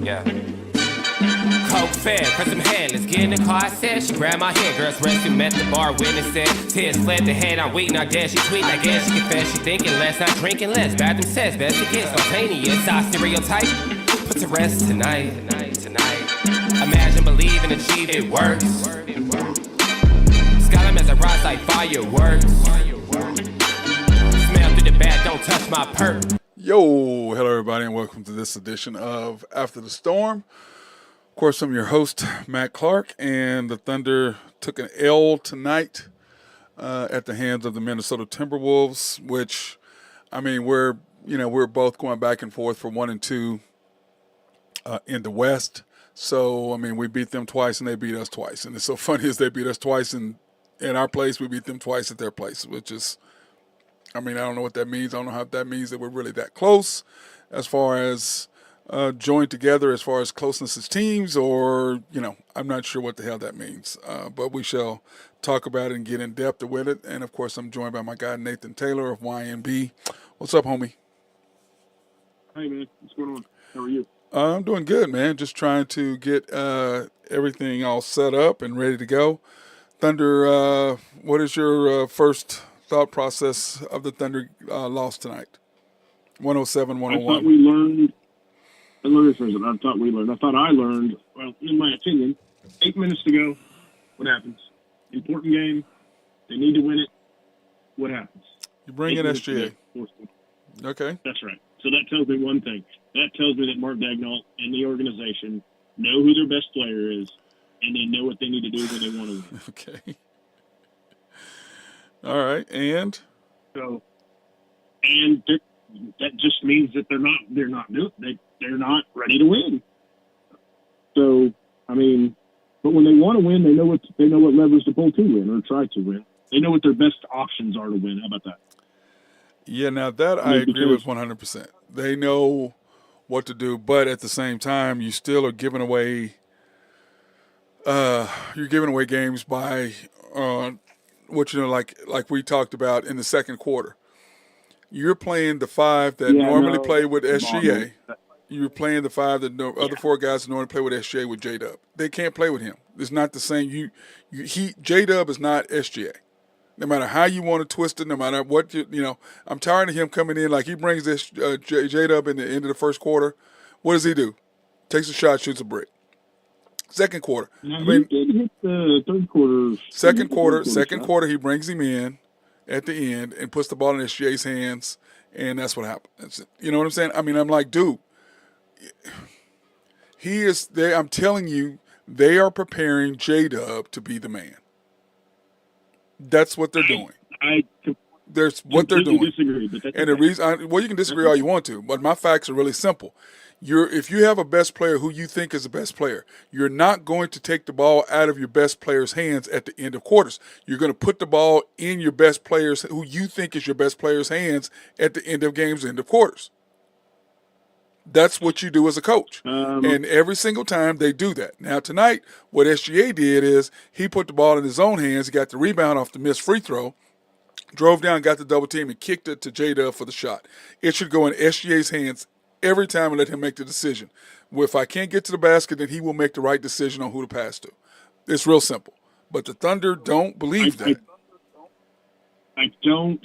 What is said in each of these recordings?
Yeah. Coke fed, press some hand, let's get in the car, I said. She grabbed my hand, girls resting, met the bar, witness said. Tears fled the head, I'm waiting, I guess she tweet, I guess she confess, she thinking less, not drinking less. Bathroom says, best to get spontaneous, I stereotype, put to rest tonight. Imagine, believe, and achieve, it works. Skyline as I rise like fireworks. Smell through the bag, don't touch my perk. Yo, hello everybody, and welcome to this edition of After the Storm. Of course, I'm your host, Matt Clark, and the Thunder took an L tonight at the hands of the Minnesota Timberwolves, which, I mean, we're both going back and forth for 1 and 2 in the West. So, I mean, we beat them twice and they beat us twice. And it's so funny is they beat us twice in our place, we beat them twice at their place, which is, I mean, I don't know what that means. I don't know how that means that we're really that close as far as joined together as far as closeness as teams, or, I'm not sure what the hell that means. But we shall talk about it and get in depth with it. And, of course, I'm joined by my guy, Nathan Taylor of YMB. What's up, homie? Hey, man. What's going on? How are you? I'm doing good, man. Just trying to get everything all set up and ready to go. Thunder, what is your first thought process of the Thunder loss tonight? 107-101. I thought we learned. I thought I learned, well, in my opinion, 8 minutes to go. What happens? Important game. They need to win it. What happens? You bring in SGA. Okay. That's right. So that tells me one thing. That tells me that Mark Daigneault and the organization know who their best player is, and they know what they need to do when they want to win. Okay. All right, and that just means that they're not ready to win. So, I mean, but when they want to win, they know what levers to pull to win or try to win. They know what their best options are to win. How about that? Yeah, now that I agree with 100%. They know what to do, but at the same time, you still are giving away. You're giving away games by like we talked about in the second quarter. You're playing the five that normally play with SGA. You're playing the five that other four guys that normally play with SGA with J-Dub. They can't play with him. It's not the same. J-Dub is not SGA. No matter how you want to twist it, no matter what I'm tired of him coming in like he brings this J-Dub in the end of the first quarter. What does he do? Takes a shot, shoots a brick. Second quarter. Now, he did hit the third quarter. Second quarter, he brings him in at the end and puts the ball in SGA's hands, and that's what happened. That's it. You know what I'm saying? I mean, I'm like, dude, he is there. I'm telling you, they are preparing J-Dub to be the man. That's what they're doing. There's what they're doing. Disagree, but and the reason, you can disagree all you want to, but my facts are really simple. If you have a best player who you think is the best player, you're not going to take the ball out of your best player's hands at the end of quarters. You're going to put the ball in your best players, who you think is your best player's hands at the end of games, end of quarters. That's what you do as a coach. And every single time they do that. Now, tonight, what SGA did is he put the ball in his own hands. He got the rebound off the missed free throw, drove down, got the double team, and kicked it to J-Dub for the shot. It should go in SGA's hands every time and let him make the decision. If I can't get to the basket, then he will make the right decision on who to pass to. It's real simple. But the Thunder don't believe that. I don't.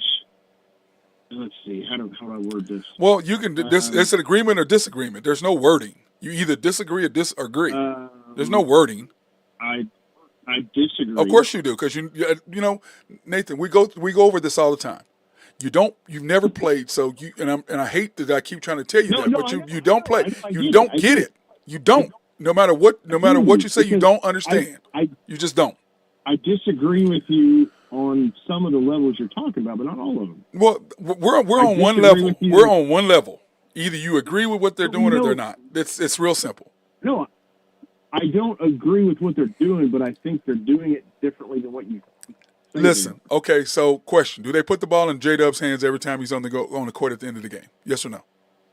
Let's see. How do I word this? Well, you can. It's an agreement or disagreement. There's no wording. You either disagree or disagree. There's no wording. I disagree. Of course you do, because Nathan, we go over this all the time. You've never played, so I hate that I keep trying to tell you but you don't play. You don't get it. You don't. No matter what you say, you don't understand. You just don't. I disagree with you on some of the levels you're talking about, but not all of them. Well, we're on one level. We're on one level. Either you agree with what they're doing or they're not. It's real simple. No, I don't agree with what they're doing, but I think they're doing it differently than what you listen. Okay, so question: do they put the ball in J-Dub's hands every time he's on the court at the end of the game? Yes or no?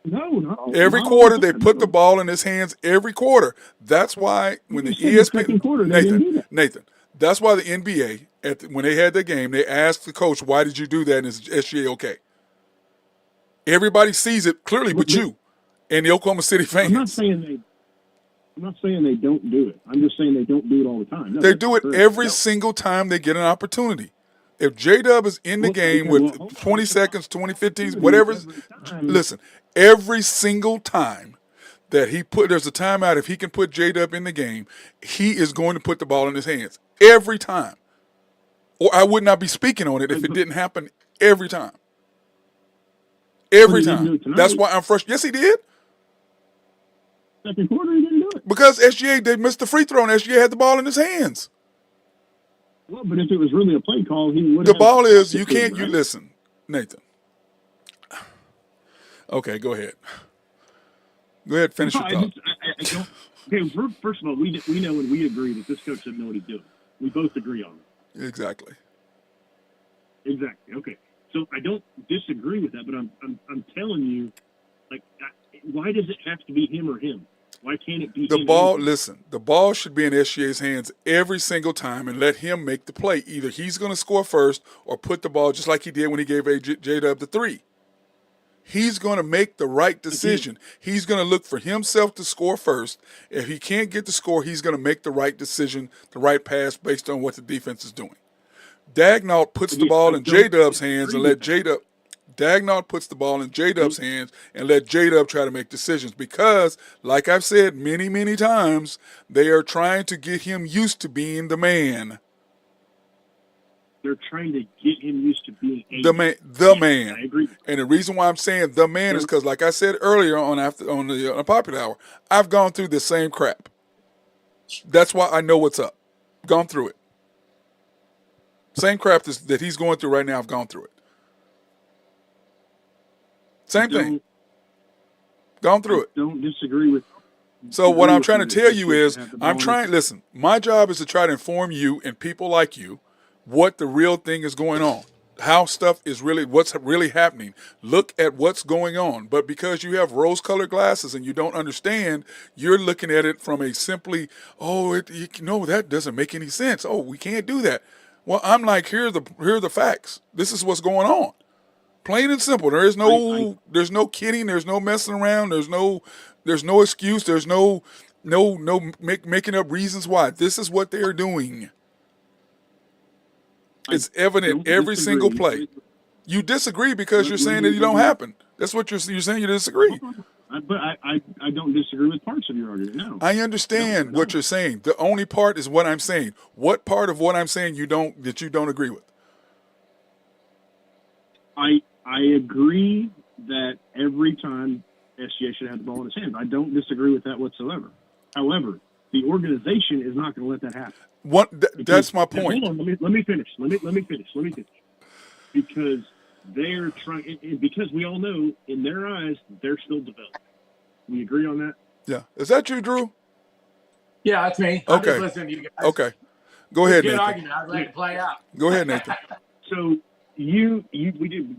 No. Every quarter they put the ball in his hands. Every quarter. That's why when the ESPN Nathan. That's why the NBA when they had their game, they asked the coach, "Why did you do that?" And is SGA okay? Everybody sees it clearly, but you and the Oklahoma City fans. I'm not saying I'm not saying they don't do it. I'm just saying they don't do it all the time. No, They that's do it correct. every No. single time they get an opportunity. If J-Dub is in the Well, game okay, with well, hold 20 on. seconds, 20, 15, whatever, Every time. listen, every single time that there's a timeout, if he can put J-Dub in the game, he is going to put the ball in his hands. Every time. Or I would not be speaking on it if it didn't happen every time. Every But he didn't do time. it tonight. That's why I'm frustrated. Yes, he did. Second quarter, he didn't do it. Because SGA, they missed the free throw and SGA had the ball in his hands. Well, but if it was really a play call, he would. The ball is, you right? listen, Nathan. Okay, go ahead. Go ahead, finish your thought. I don't. Okay, first of all, we know and we agree that this coach doesn't know what he's doing. We both agree on it. Exactly. Exactly. Okay. So I don't disagree with that, but I'm telling you, like, why does it have to be him or him? Why can't it be The him ball, or him? listen, the ball should be in SGA's hands every single time and let him make the play. Either he's going to score first or put the ball just like he did when he gave J-Dub the three. He's going to make the right decision. He's going to look for himself to score first. If he can't get the score, he's going to make the right decision, the right pass based on what the defense is doing. Dagnall puts the ball in J-Dub's hands and let J-Dub. Dagnall puts the ball in J-Dub's hands and let J-Dub try to make decisions because, like I've said many, many times, they are trying to get him used to being the man. They're trying to get him used to being The man. I agree. And the reason why I'm saying the man is because, like I said earlier on the Popular Hour, I've gone through the same crap. That's why I know what's up. Gone through it. Same crap that he's going through right now. I've gone through it. Same thing. Gone through it. Don't disagree with. So what I'm trying to tell you is, listen, my job is to try to inform you and people like you what the real thing is going on, how stuff is really, what's really happening. Look at what's going on. But because you have rose-colored glasses and you don't understand, you're looking at it from a simply, that doesn't make any sense. Oh, we can't do that. Well, I'm like, here are the facts. This is what's going on. Plain and simple. There's no kidding. There's no messing around. There's no excuse. There's no making up reasons why. This is what they're doing. It's evident every single play. You disagree because you're saying that it don't happen. That's what you're saying. You disagree. But I don't disagree with parts of your argument. No. I understand what you're saying. The only part is what I'm saying. What part of what I'm saying you don't agree with? I agree that every time SGA should have the ball in his hands. I don't disagree with that whatsoever. However, the organization is not going to let that happen. That's my point. Hold on, let me finish. Let me finish. Because they're trying, because we all know in their eyes they're still developing. We agree on that? Yeah. Is that you, Drew? Yeah, that's me. Okay. I'm just listening to you guys. Okay. Go ahead, Good Nathan. argument. I'd let it play out. Go ahead, Nathan. So we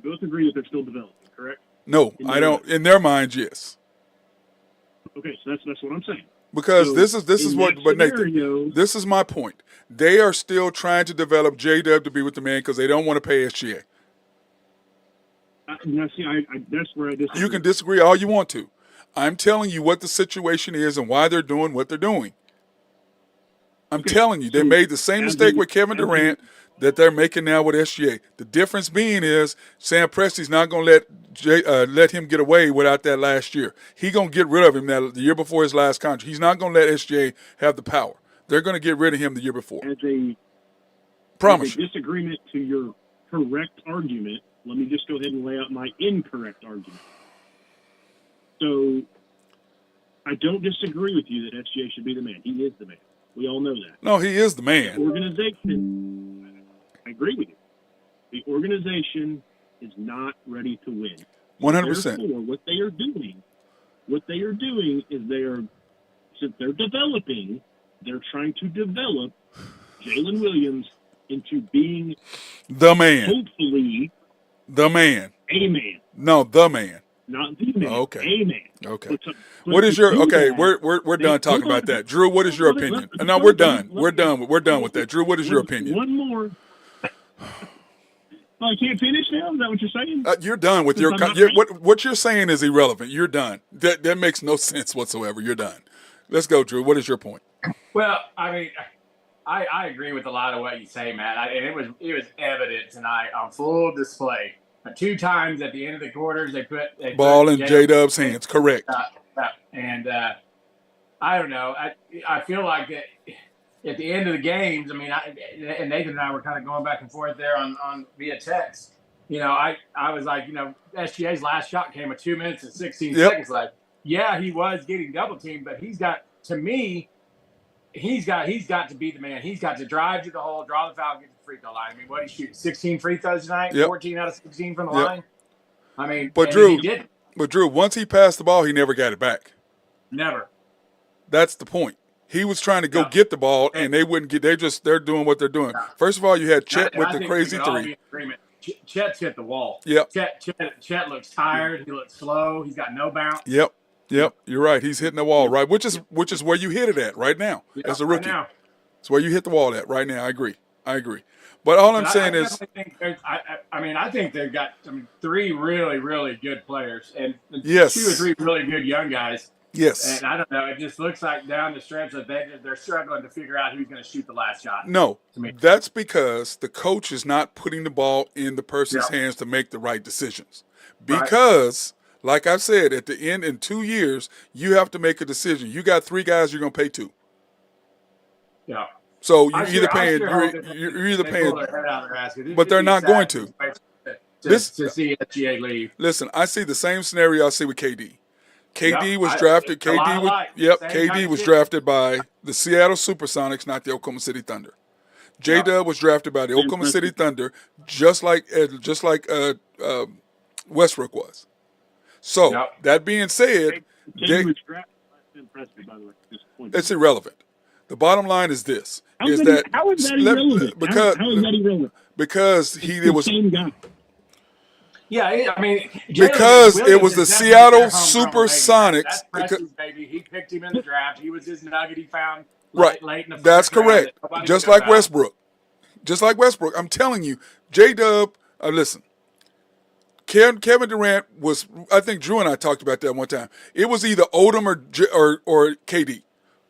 both agree that they're still developing, correct? No, I don't. In their minds, yes. Okay, so that's what I'm saying. Because so this is what, but scenario, Nathan, this is my point. They are still trying to develop J-Dub to be with the man because they don't want to pay SGA. Now, see, that's where I disagree. You can disagree all you want to. I'm telling you what the situation is and why they're doing what they're doing. I'm telling you, they made the same mistake with Kevin Durant that they're making now with SGA. The difference being is Sam Presti's not going to let him get away without that last year. He's going to get rid of him the year before his last contract. He's not going to let SGA have the power. They're going to get rid of him the year before. As a disagreement to your correct argument, let me just go ahead and lay out my incorrect argument. So I don't disagree with you that SGA should be the man. He is the man. We all know that. No, he is the man. The organization, I agree with you. The organization is not ready to win. 100%. Therefore, what they are doing is since they're developing, they're trying to develop Jalen Williams into being the man. Hopefully, the man. A man. No, the man. Not the man. Oh, okay. A man. Okay. What is your we're done talking about that. Drew, what is your opinion? No, we're done. We're done with that. Drew, what is your opinion? One more. I can't finish now? Is that what you're saying? You're done with what you're saying is irrelevant. You're done. That makes no sense whatsoever. You're done. Let's go, Drew. What is your point? Well, I mean, I agree with a lot of what you say, Matt. And it was evident tonight on full display. 2 times at the end of the quarters, they put Ball in J-Dub's hands. Correct. And I don't know. I feel like that at the end of the games. I mean, and Nathan and I were kind of going back and forth there on via text. I was like, SGA's last shot came with 2 minutes and 16 seconds left. Yeah, he was getting double teamed, but he's got to be the man. He's got to drive to the hole, draw the foul, get to the free throw line. I mean, what he shoot? 16 free throws tonight, 14 out of 16 from the line. I mean, but Drew, once he passed the ball, he never got it back. Never. That's the point. He was trying to go get the ball, and they wouldn't get. They're doing what they're doing. First of all, you had Chet with the crazy three. Chet's hit the wall. Yep. Chet looks tired. He looks slow. He's got no bounce. Yep. You're right. He's hitting the wall, right? Which is where you hit it at right now as a rookie. Right, it's where you hit the wall at right now. I agree. But all I'm saying is, I think they've got 3 really, really good players and 2 or 3 really good young guys. Yes. And I don't know. It just looks like down the stretch that they're struggling to figure out who's going to shoot the last shot. No, that's because the coach is not putting the ball in the person's hands to make the right decisions. Because, like I said, at the end, in 2 years, you have to make a decision. You got 3 guys you're going to pay to. Yeah. So you're either paying, but they're not going to. To see SGA leave. Listen, I see the same scenario I see with KD. KD was drafted. KD was drafted by the Seattle SuperSonics, not the Oklahoma City Thunder. J-Dub was drafted by the Oklahoma City Thunder, just like Westbrook was. So that being said, it's irrelevant. The bottom line is this: how is that irrelevant? Because it was. Same guy. Yeah, I mean, because it was the Seattle SuperSonics. Baby, he picked him in the draft. He was his nugget he found late in the first. That's correct. Just like Westbrook. I'm telling you, J-Dub. Listen, Kevin Durant was. I think Drew and I talked about that one time. It was either Odom or KD.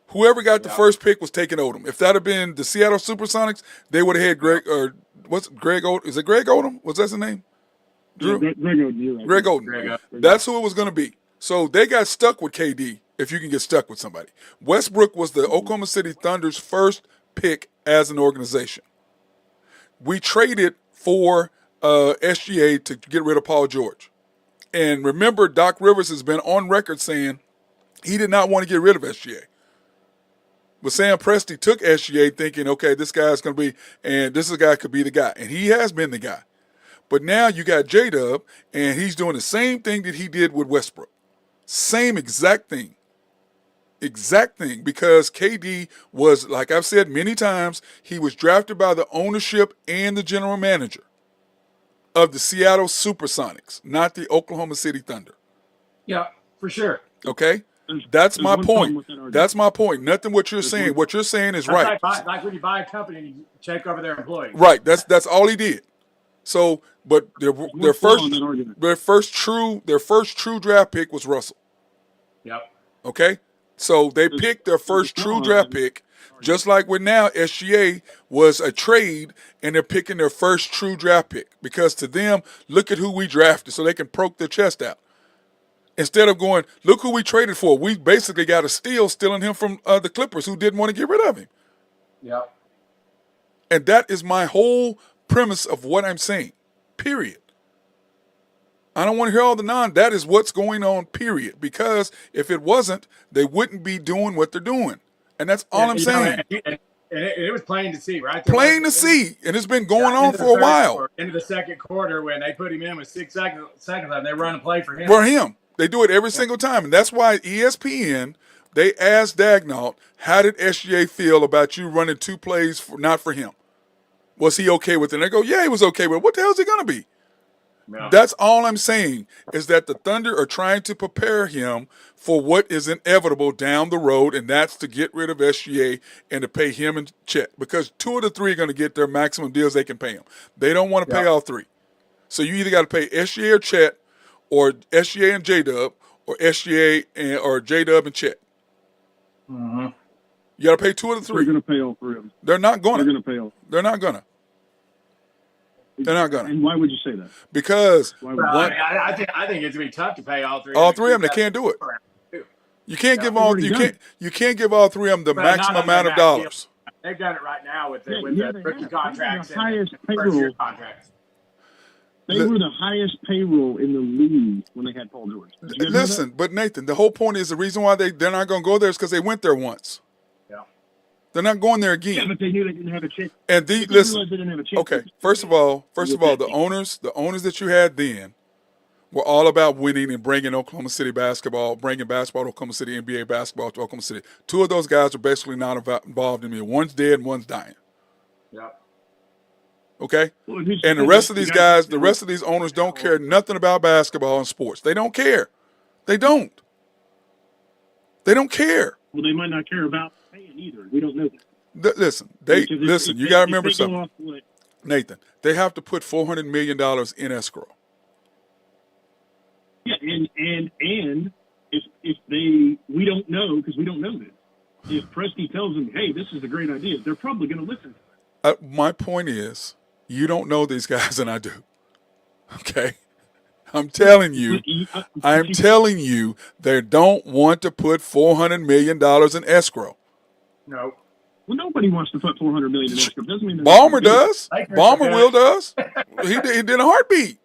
Whoever got the first pick was taking Odom. If that had been the Seattle SuperSonics, they would have had Greg. Or what's Greg Odom? Is it Greg Odom? Was that his name? Drew? Greg Oden. Greg Oden. That's who it was going to be. So they got stuck with KD, if you can get stuck with somebody. Westbrook was the Oklahoma City Thunder's first pick as an organization. We traded for SGA to get rid of Paul George. And remember, Doc Rivers has been on record saying he did not want to get rid of SGA. But Sam Presti took SGA thinking, okay, this guy's going to be, and this guy could be the guy. And he has been the guy. But now you got J-Dub, and he's doing the same thing that he did with Westbrook. Same exact thing. Because KD was, like I've said many times, he was drafted by the ownership and the general manager of the Seattle SuperSonics, not the Oklahoma City Thunder. Yeah, for sure. Okay? That's my point. Nothing what you're saying. What you're saying is right. Like when you buy a company and you check over their employees. Right. That's all he did. So, but their first true draft pick was Russell. Yep. Okay? So they picked their first true draft pick, just like with now SGA was a trade, and they're picking their first true draft pick. Because to them, look at who we drafted, so they can poke their chest out. Instead of going, look who we traded for. We basically got a stealing him from the Clippers, who didn't want to get rid of him. Yep. And that is my whole premise of what I'm saying, period. I don't want to hear all the that is what's going on, period. Because if it wasn't, they wouldn't be doing what they're doing. And that's all I'm saying. And it was plain to see, right? Plain to see. And it's been going on for a while. Into the second quarter, when they put him in with 6 seconds left, they run a play for him. They do it every single time. And that's why ESPN, they asked Dagnall, how did SGA feel about you running 2 plays not for him? Was he okay with it? And they go, yeah, he was okay with it. What the hell is he going to be? No. That's all I'm saying, is that the Thunder are trying to prepare him for what is inevitable down the road, and that's to get rid of SGA and to pay him and Chet. Because 2 of the 3 are going to get their maximum deals they can pay him. They don't want to pay all 3. So you either got to pay SGA or Chet, or SGA and J-Dub, or SGA or J-Dub and Chet. Mm-hmm. You got to pay 2 of the 3. They're going to pay all 3 of them. They're not going They're to. going to pay all. They're not going to. They're not going to. And why would you say that? Because Why would I think it's going to be tough to pay all 3. all 3 of them, they can't do it. You can't give all. You can't give all 3 of them the maximum amount of dollars. They've done it right now with the rookie have. contracts The highest and first-year contracts. They were the highest payroll in the league when they had Paul George. Listen, but Nathan, the whole point is the reason why they're not going to go there is because they went there once. Yeah. They're not going there again. Yeah, but they knew they didn't have a chance. And listen, They didn't have a chance. okay. First of all, the owners that you had then were all about winning and bringing Oklahoma City basketball, bringing basketball to Oklahoma City, NBA basketball to Oklahoma City. 2 of those guys are basically not involved in it. One's dead and one's dying. Yeah. Okay? And the rest of these guys, the rest of these owners don't care nothing about basketball and sports. They don't care. They don't. They don't care. Well, they might not care about paying either. We don't know that. Listen, you got to remember something. Nathan, they have to put $400 million in escrow. Yeah, and if we don't know, because we don't know this. If Presti tells them, hey, this is a great idea, they're probably going to listen. My point is, you don't know these guys and I do. Okay? I'm telling you, they don't want to put $400 million in escrow. No. Well, nobody wants to put $400 million in escrow. Doesn't mean Ballmer does. Ballmer will does. He did a heartbeat.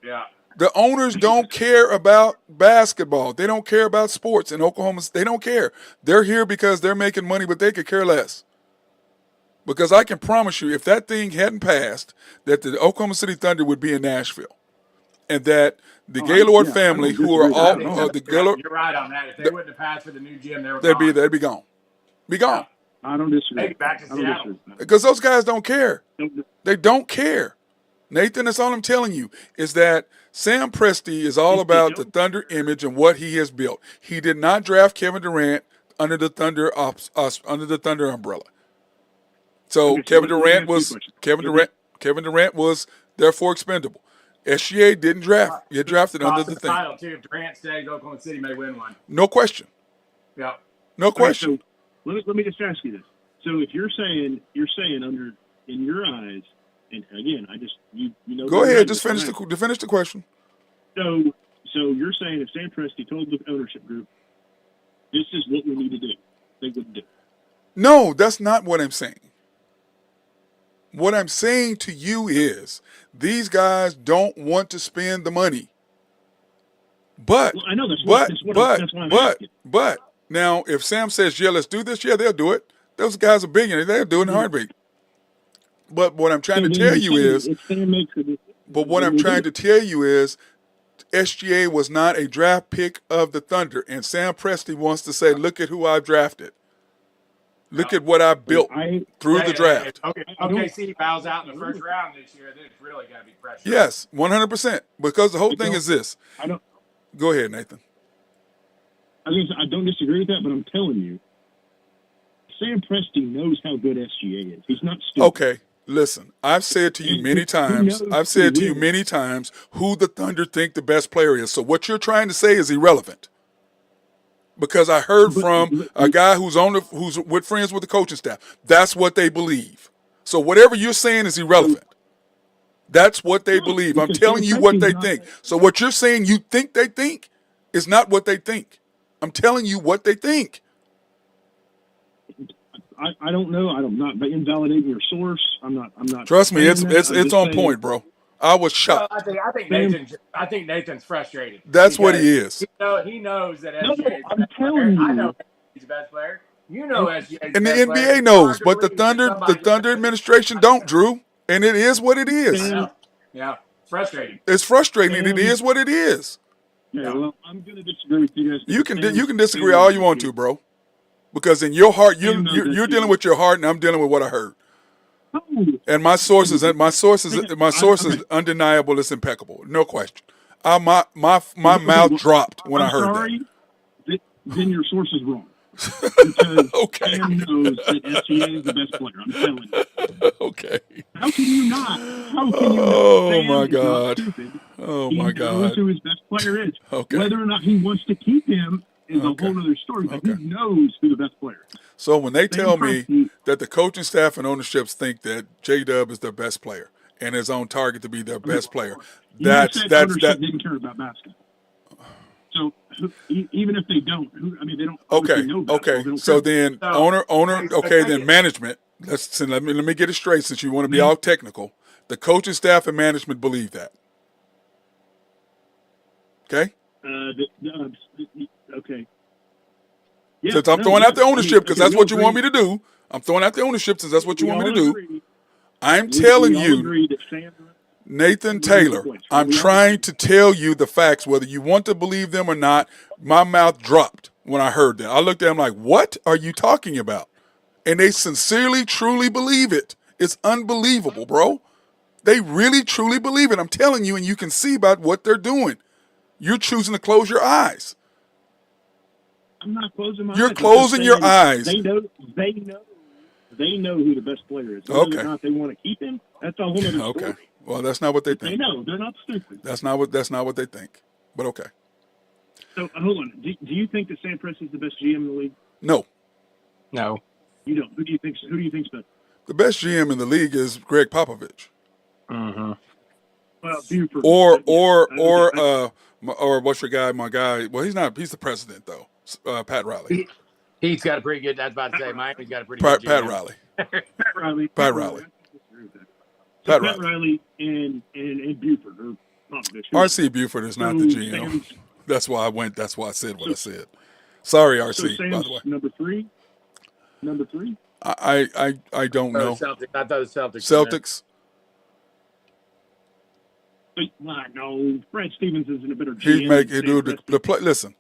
Yeah. The owners don't care about basketball. They don't care about sports in Oklahoma. They don't care. They're here because they're making money, but they could care less. Because I can promise you, if that thing hadn't passed, that the Oklahoma City Thunder would be in Nashville. And that the Gaylord family, who are all the Gaylord, you're right on that. If they wouldn't have passed for the new gym, they'd be gone. Be gone. I don't disagree. Take it back to Seattle. Because those guys don't care. They don't care. Nathan, that's all I'm telling you, is that Sam Presti is all about the Thunder image and what he has built. He did not draft Kevin Durant under the Thunder umbrella. So Kevin Durant was therefore expendable. SGA didn't draft. He drafted under the thing. Title too. If Durant stays, Oklahoma City may win one. No question. Yeah. No question. Okay, so let me just ask you this. So if you're saying under in your eyes, and again, you know. Go ahead. Just finish the question. So you're saying if Sam Presti told the ownership group, this is what we need to do, they wouldn't do it. No, that's not what I'm saying. What I'm saying to you is these guys don't want to spend the money. But I know that's why I'm asking. But now if Sam says, yeah, let's do this, yeah, they'll do it. Those guys are billionaires. They'll do it in a heartbeat. But what I'm trying to tell you is SGA was not a draft pick of the Thunder, and Sam Presti wants to say, look at who I drafted. Look at what I built through the draft. OKC bows out in the first round this year, then it's really got to be pressure. Yes, 100%. Because the whole thing is this. Go ahead, Nathan. I don't disagree with that, but I'm telling you, Sam Presti knows how good SGA is. He's not stupid. Okay, listen. I've said to you many times. Who the Thunder think the best player is. So what you're trying to say is irrelevant. Because I heard from a guy who's with friends with the coaching staff. That's what they believe. So whatever you're saying is irrelevant. That's what they believe. I'm telling you what they think. So what you're saying you think they think is not what they think. I'm telling you what they think. I don't know. I'm not invalidating your source. I'm not. Trust me, it's on point, bro. I was shocked. Well, I think Nathan's frustrated. That's what he is. He knows that SGA is I'm telling you. I know he's the best player. You know SGA. And the NBA knows, but the Thunder administration don't, Drew. And it is what it is. Yeah. Frustrating. It's frustrating. And it is what it is. Yeah, well, I'm going to disagree with you guys. You can disagree all you want to, bro. Because in your heart, you're dealing with your heart, and I'm dealing with what I heard. And my source is undeniable. It's impeccable, no question. My mouth dropped when I heard that. Then your source is wrong. Because okay. Sam knows that SGA is the best player. I'm telling you. Okay. How can you not? Oh my God. Oh my God. He knows who his best player is. Okay. Whether or not he wants to keep him is a Okay. whole other story. But Okay. he knows who the best player is. So when they tell me Presti- that the coaching staff and ownerships think that J-Dub is their best player and is on target to be their best player, You that's said that's ownership that. didn't care about basketball. So even if they don't, they don't Okay, obviously know basketball. okay. They don't So care. then So, owner. so Okay, take then it. management. Let me get it straight since you want to be all technical. The coaching staff and management believe that. Okay. Okay. Yeah, Since I'm no, throwing yeah. out the ownership because okay, that's we all what you want me agree- to do. I'm throwing out the ownership since that's what you we want me all to do. agree- I'm we telling all you, agree that Sandra Nathan and Taylor, points, right? I'm We all trying agree. to tell you the facts, whether you want to believe them or not. My mouth dropped when I heard that. I looked at them like, what are you talking about? And they sincerely, truly believe it. It's unbelievable, bro. They really, truly believe it. I'm telling you, and you can see about what they're doing. You're choosing to close your eyes. I'm not closing my You're eyes. I'm just closing your saying eyes. They know. They know who the best player is. Whether Okay. or not they want to keep him, that's a whole other Okay. story. Well, that's not what they They think. know. They're not stupid. That's not what they think. But okay. So hold on. Do you think that Sam Presti is the best GM in the league? No. No. You don't. Who do you think? Who do you think's better? The best GM in the league is Greg Popovich. Mm-hmm. Well, Buford. Or Okay. or what's your guy? My guy. Well, he's not. He's the president though. Pat Riley. He's got a pretty good. I was about to say, Miami's got a pretty Pat good GM. Riley. Pat Riley. Pat Riley. So Pat Pat Riley. Riley and Buford or Popovich. RC Buford is not the So GM. Sam's- That's why I went. That's why I said what I said. Sorry, So RC. By Sam's the way, number three. Number three. I don't know. Celtics. I thought the Celtics. Celtics. No, Brad Stevens isn't a better GM. He make he than do Sam the Presti. play. Listen,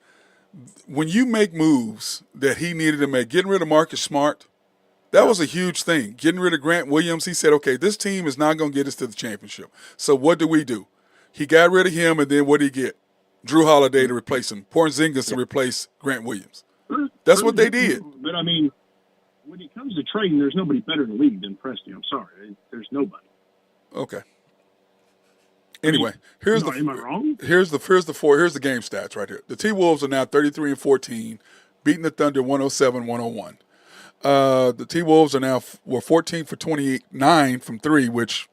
when you make moves that he needed to make, getting rid of Marcus Smart, that was a huge thing. Getting rid of Grant Williams, he said, okay, this team is not going to get us to the championship. So what do? He got rid of him, and then what did he get? Drew Holiday to replace him. Porzingis to replace Grant Williams. That's what they did. But I mean, when it comes to trading, there's nobody better in the league than Presti. I'm sorry, there's nobody. Okay. Anyway, here's Am I wrong? Here's the game stats right here. The T-Wolves are now 33-14, beating the Thunder 107-101. The T-Wolves are now were 14 for 29 from three, which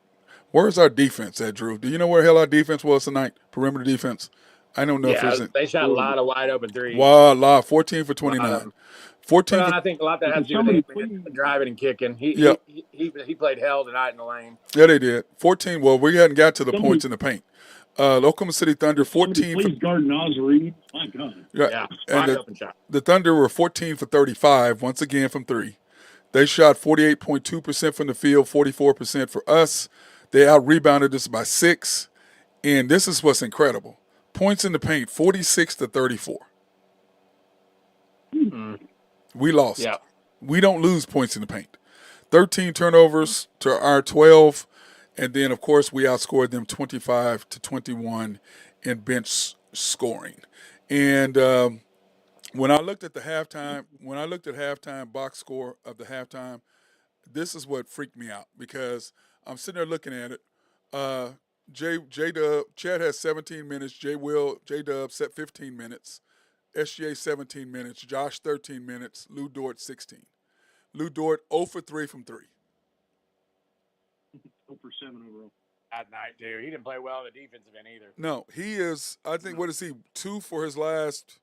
where's our defense at, Drew? Do you know where the hell our defense was tonight? Perimeter defense. I don't know if Yeah, it's they shot a lot of wide open threes. wow, 14 for 29. 14 Well, for, I think a lot that has to do with him driving and kicking. He played hell tonight in the lane. yeah, they did. 14. Well, we hadn't got to the points in the paint. Oklahoma City Thunder 14 for Please guard Naz Reid. My God. Yeah, and wide open shot. the Thunder were 14 for 35 once again from three. They shot 48.2% from the field, 44% for us. They out-rebounded us by 6. And this is what's incredible. Points in the paint, 46-34. We lost. Yeah. We don't lose points in the paint. 13 turnovers to our 12. And then, of course, we outscored them 25-21 in bench scoring. And when I looked at halftime box score of the halftime, this is what freaked me out because I'm sitting there looking at it. J-Dub, Chad has 17 minutes. J-Dub set 15 minutes. SGA 17 minutes. Josh 13 minutes. Lou Dort 16. Lou Dort 0 for 3 from 3. 0 for 7 overall. That night, too. He didn't play well in the defensive end either. No, he is, I think, what is he, 2 for his last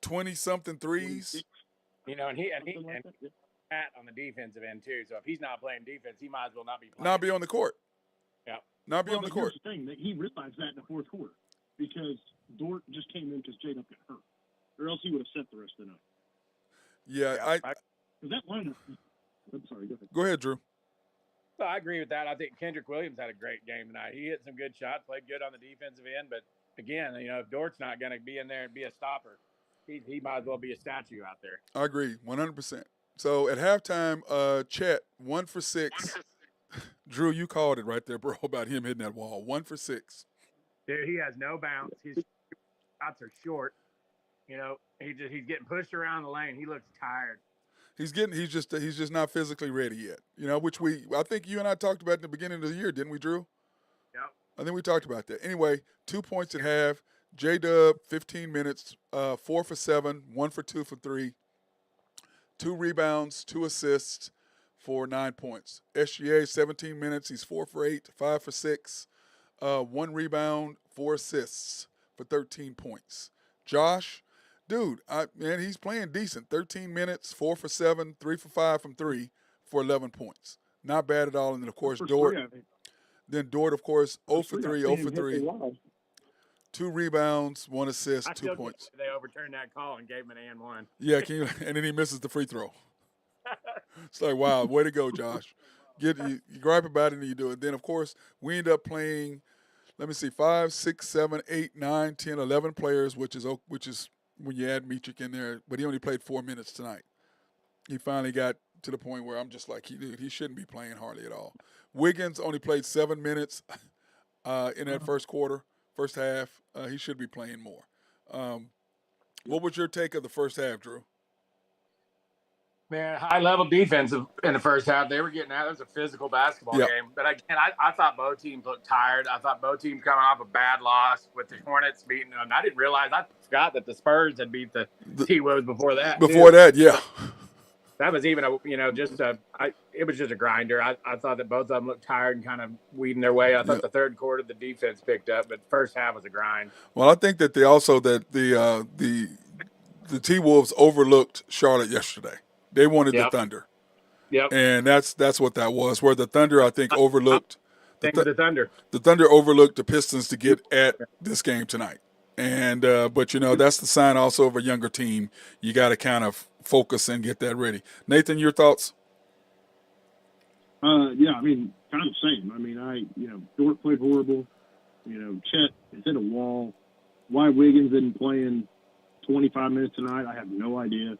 20-something threes? You know, and he Like that, yeah. Pat on the defensive end, too. So if he's not playing defense, he might as well not be playing. Not be on the court. Yeah. Not be on the But court. here's the thing, that he realized that in the fourth quarter because Dort just came in because J-Dub got hurt. Or else he would have set the rest of the night. Yeah, Because that lineup, I'm sorry, go ahead. go ahead, Drew. Well, I agree with that. I think Kendrick Williams had a great game tonight. He hit some good shots, played good on the defensive end. But, again, you know, if Dort's not going to be in there and be a stopper, he might as well be a statue out there. I agree, 100%. So at halftime, Chet, 1 for 6. Drew, you called it right there, bro, about him hitting that wall. 1 for 6. Dude, he has no bounce. His shots are short. You know, he's getting pushed around the lane. He looks tired. He's just not physically ready yet. You know, which I think you and I talked about in the beginning of the year, didn't we, Drew? Yep. I think we talked about that. Anyway, 2 points at half. J-Dub, 15 minutes, 4 for 7, 1 for 2 for 3, 2 rebounds, 2 assists for 9 points. SGA, 17 minutes, he's 4 for 8, 5 for 6, 1 rebound, 4 assists for 13 points. Josh, dude, man, he's playing decent. 13 minutes, 4 for 7, 3 for 5 from 3 for 11 points. Not bad at all. And then, of course, Dort. Then Dort, of course, 0 for 3, 0 for 3. 2 rebounds, 1 assist, 2 points. They overturned that call and gave him an and one. Yeah, and then he misses the free throw. It's like, wow, way to go, Josh. You gripe about it and you do it. Then, of course, we end up playing, 5, 6, 7, 8, 9, 10, 11 players, which is when you add Mitrick in there, but he only played 4 minutes tonight. He finally got to the point where I'm just like, he shouldn't be playing hardly at all. Wiggins only played 7 minutes in that first half. He should be playing more. What was your take of the first half, Drew? Man, high-level defense in the first half. They were getting out. It was a physical basketball game. But again, I thought both teams looked tired. I thought both teams coming off a bad loss with the Hornets beating them. I didn't realize. I forgot that the Spurs had beat the T-Wolves before that. Yeah. That was even it was just a grinder. I thought that both of them looked tired and kind of weeding their way. I thought the third quarter the defense picked up, but first half was a grind. Well, I think that the T-Wolves overlooked Charlotte yesterday. They wanted the Thunder. Yep. And that's what that was. Where the Thunder, I think, overlooked the Thunder. The Thunder overlooked the Pistons to get at this game tonight. And but that's the sign also of a younger team. You got to kind of focus and get that ready. Nathan, your thoughts? Yeah, I mean, kind of the same. Dort played horrible. Chet is hit a wall. Why Wiggins isn't playing 25 minutes tonight, I have no idea.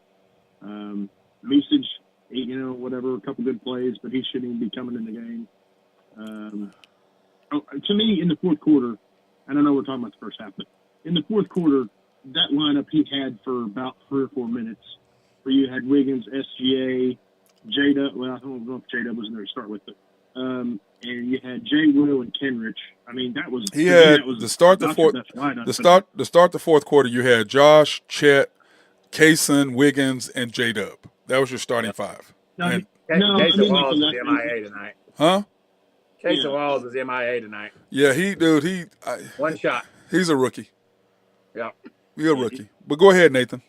Mesage, whatever, a couple good plays, but he shouldn't even be coming in the game. To me, in the fourth quarter, I don't know we're talking about the first half, but in the fourth quarter, that lineup he had for about 3 or 4 minutes, where you had Wiggins, SGA, J-Dub. Well, I don't know if J-Dub was in there to start with, but and you had J. Will and Kenrich. I mean, that was the start the fourth quarter. You had Josh, Chet, Kaysen, Wiggins, and J-Dub. That was your starting five. Kaysen Walls is MIA tonight. Huh? Kaysen Walls is MIA tonight. Yeah, one shot. He's a rookie. Yeah. He's a rookie. But go ahead, Nathan.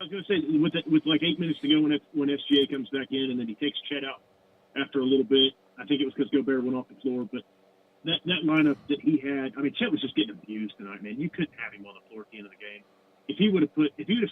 I was going to say, with like 8 minutes to go when SGA comes back in and then he takes Chet out after a little bit, I think it was because Gobert went off the floor, but that lineup that he had, Chet was just getting abused tonight, man. You couldn't have him on the floor at the end of the game. If he would have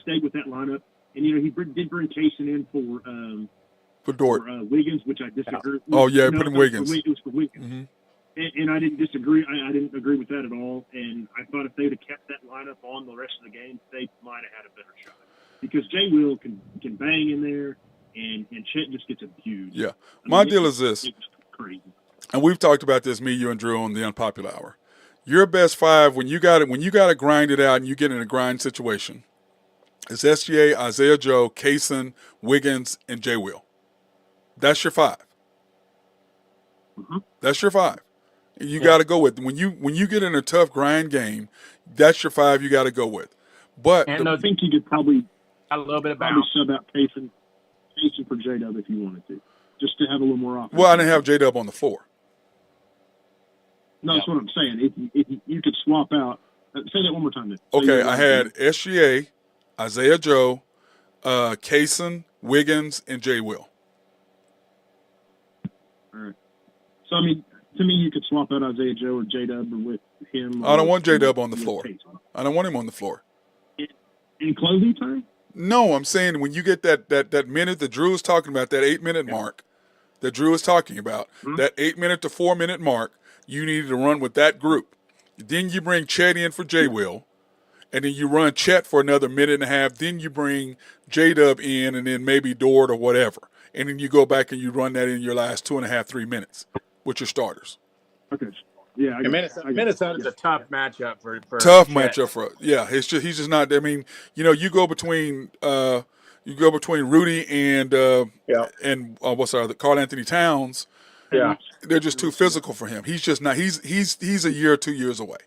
stayed with that lineup, and he did bring Kaysen in for Dort, Wiggins, which I disagree. Oh yeah, put him Wiggins. It was for Wiggins, and I didn't disagree. I didn't agree with that at all. And I thought if they would have kept that lineup on the rest of the game, they might have had a better shot. Because J. Will can bang in there, and Chet just gets abused. Yeah, my deal is this. It's crazy. And we've talked about this, me, you, and Drew, on the Unpopular Hour. Your best five when you got to grind it out and you get in a grind situation. It's SGA, Isaiah Joe, Kaysen, Wiggins, and J. Will. That's your five. Mm-hmm. That's your five. And you got to go with when you get in a tough grind game. That's your five you got to go with. But I think you could probably a little bit of sub out Kaysen for J-Dub if you wanted to, just to have a little more offense. Well, I didn't have J-Dub on the floor. No, that's what I'm saying. If you could swap out, say that one more time. Then. Okay, I had SGA, Isaiah Joe, Kaysen, Wiggins, and J. Will. All right. So, to me, you could swap out Isaiah Joe or J-Dub with him. I don't want J-Dub on the floor. I don't want him on the floor. In closing time? No, I'm saying when you get that minute that Drew is talking about, that 8-minute mark that Drew is talking about, that 8 minute to 4 minute mark, you needed to run with that group. Then you bring Chet in for J. Will, and then you run Chet for another minute and a half. Then you bring J-Dub in, and then maybe Dort or whatever. And then you go back and you run that in your last 2.5, 3 minutes with your starters. Okay. Yeah, Minnesota's a tough matchup for tough Chet. matchup for he's just not. I mean, you go between Rudy and what's the other, Karl Anthony Towns. Yeah, they're just too physical for him. He's just not. He's a year or 2 years away.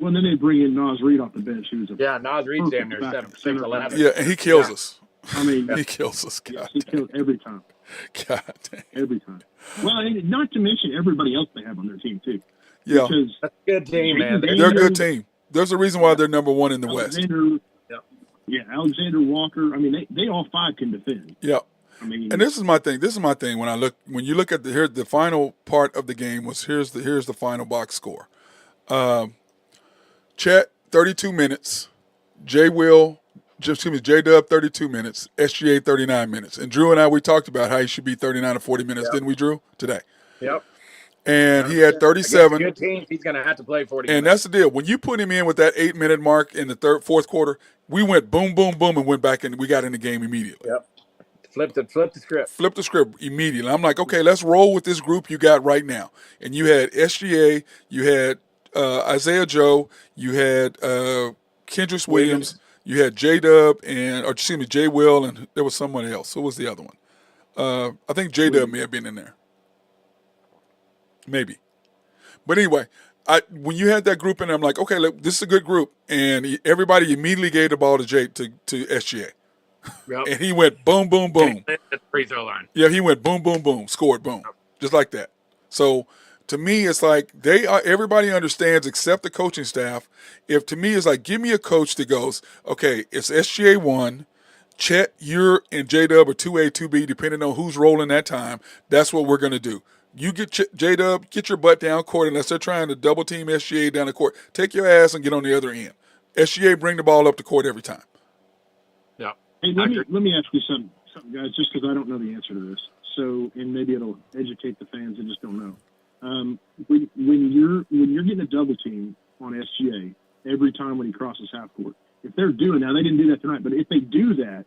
Well, then they bring in Nas Reed off the bench, who's a Nas Reed's damn near backup 6'11". Yeah, and he kills us. I mean, He kills us. yes, God, he kills every time. God dang. Every time. Well, and not to mention everybody else they have on their team too. Yeah, Because That's a good team, man. they're a good team. There's a reason why they're number one in the West. Alexander Walker. I mean, they all five can defend. Yeah. I mean, And this is my thing. When you look at the final part of the game here's the final box score. Chet 32 minutes, J Dub 32 minutes, SGA 39 minutes. And Drew and I, we talked about how he should be 39 or 40 minutes, didn't we, Drew? Today. Yep. And he had 37. Good team. He's going to have to play 40 And minutes. that's the deal. When you put him in with that 8-minute mark in the fourth quarter, we went boom, boom, boom, and went back and we got in the game immediately. Yep. Flip the script. Flip the script immediately. I'm like, okay, let's roll with this group you got right now. And you had SGA, you had Isaiah Joe, you had Kendrick Williams, you had J Will, and there was someone else. Who was the other one? I think J Dub may have been in there. Maybe. But anyway, when you had that group in there, I'm like, okay, look, this is a good group. And everybody immediately gave the ball to SGA. Yep. And he went boom, boom, boom. At the free throw line. Yeah, he went boom, boom, boom, scored, boom, just like that. So to me, it's like everybody understands except the coaching staff. To me, it's like, give me a coach that goes, okay, it's SGA 1, Chet, you're and J-Dub are 2A, 2B, depending on who's rolling that time. That's what we're going to do. You get J-Dub, get your butt down court, unless they're trying to double team SGA down the court. Take your ass and get on the other end. SGA, bring the ball up the court every time. Yeah. Hey, let me ask you something, guys, just because I don't know the answer to this. So, and maybe it'll educate the fans that just don't know. When you're getting a double team on SGA every time when he crosses half court, if they're doing that, they didn't do that tonight, but if they do that,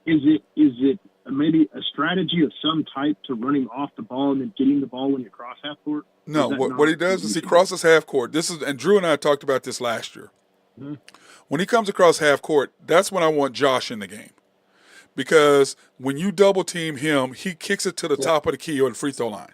is it maybe a strategy of some type to running off the ball and then getting the ball when you cross half court? No, what he does is he crosses half court. And Drew and I talked about this last year. Mm-hmm. When he comes across half court, that's when I want Josh in the game. Because when you double team him, he kicks it to the top of the key or the free throw line.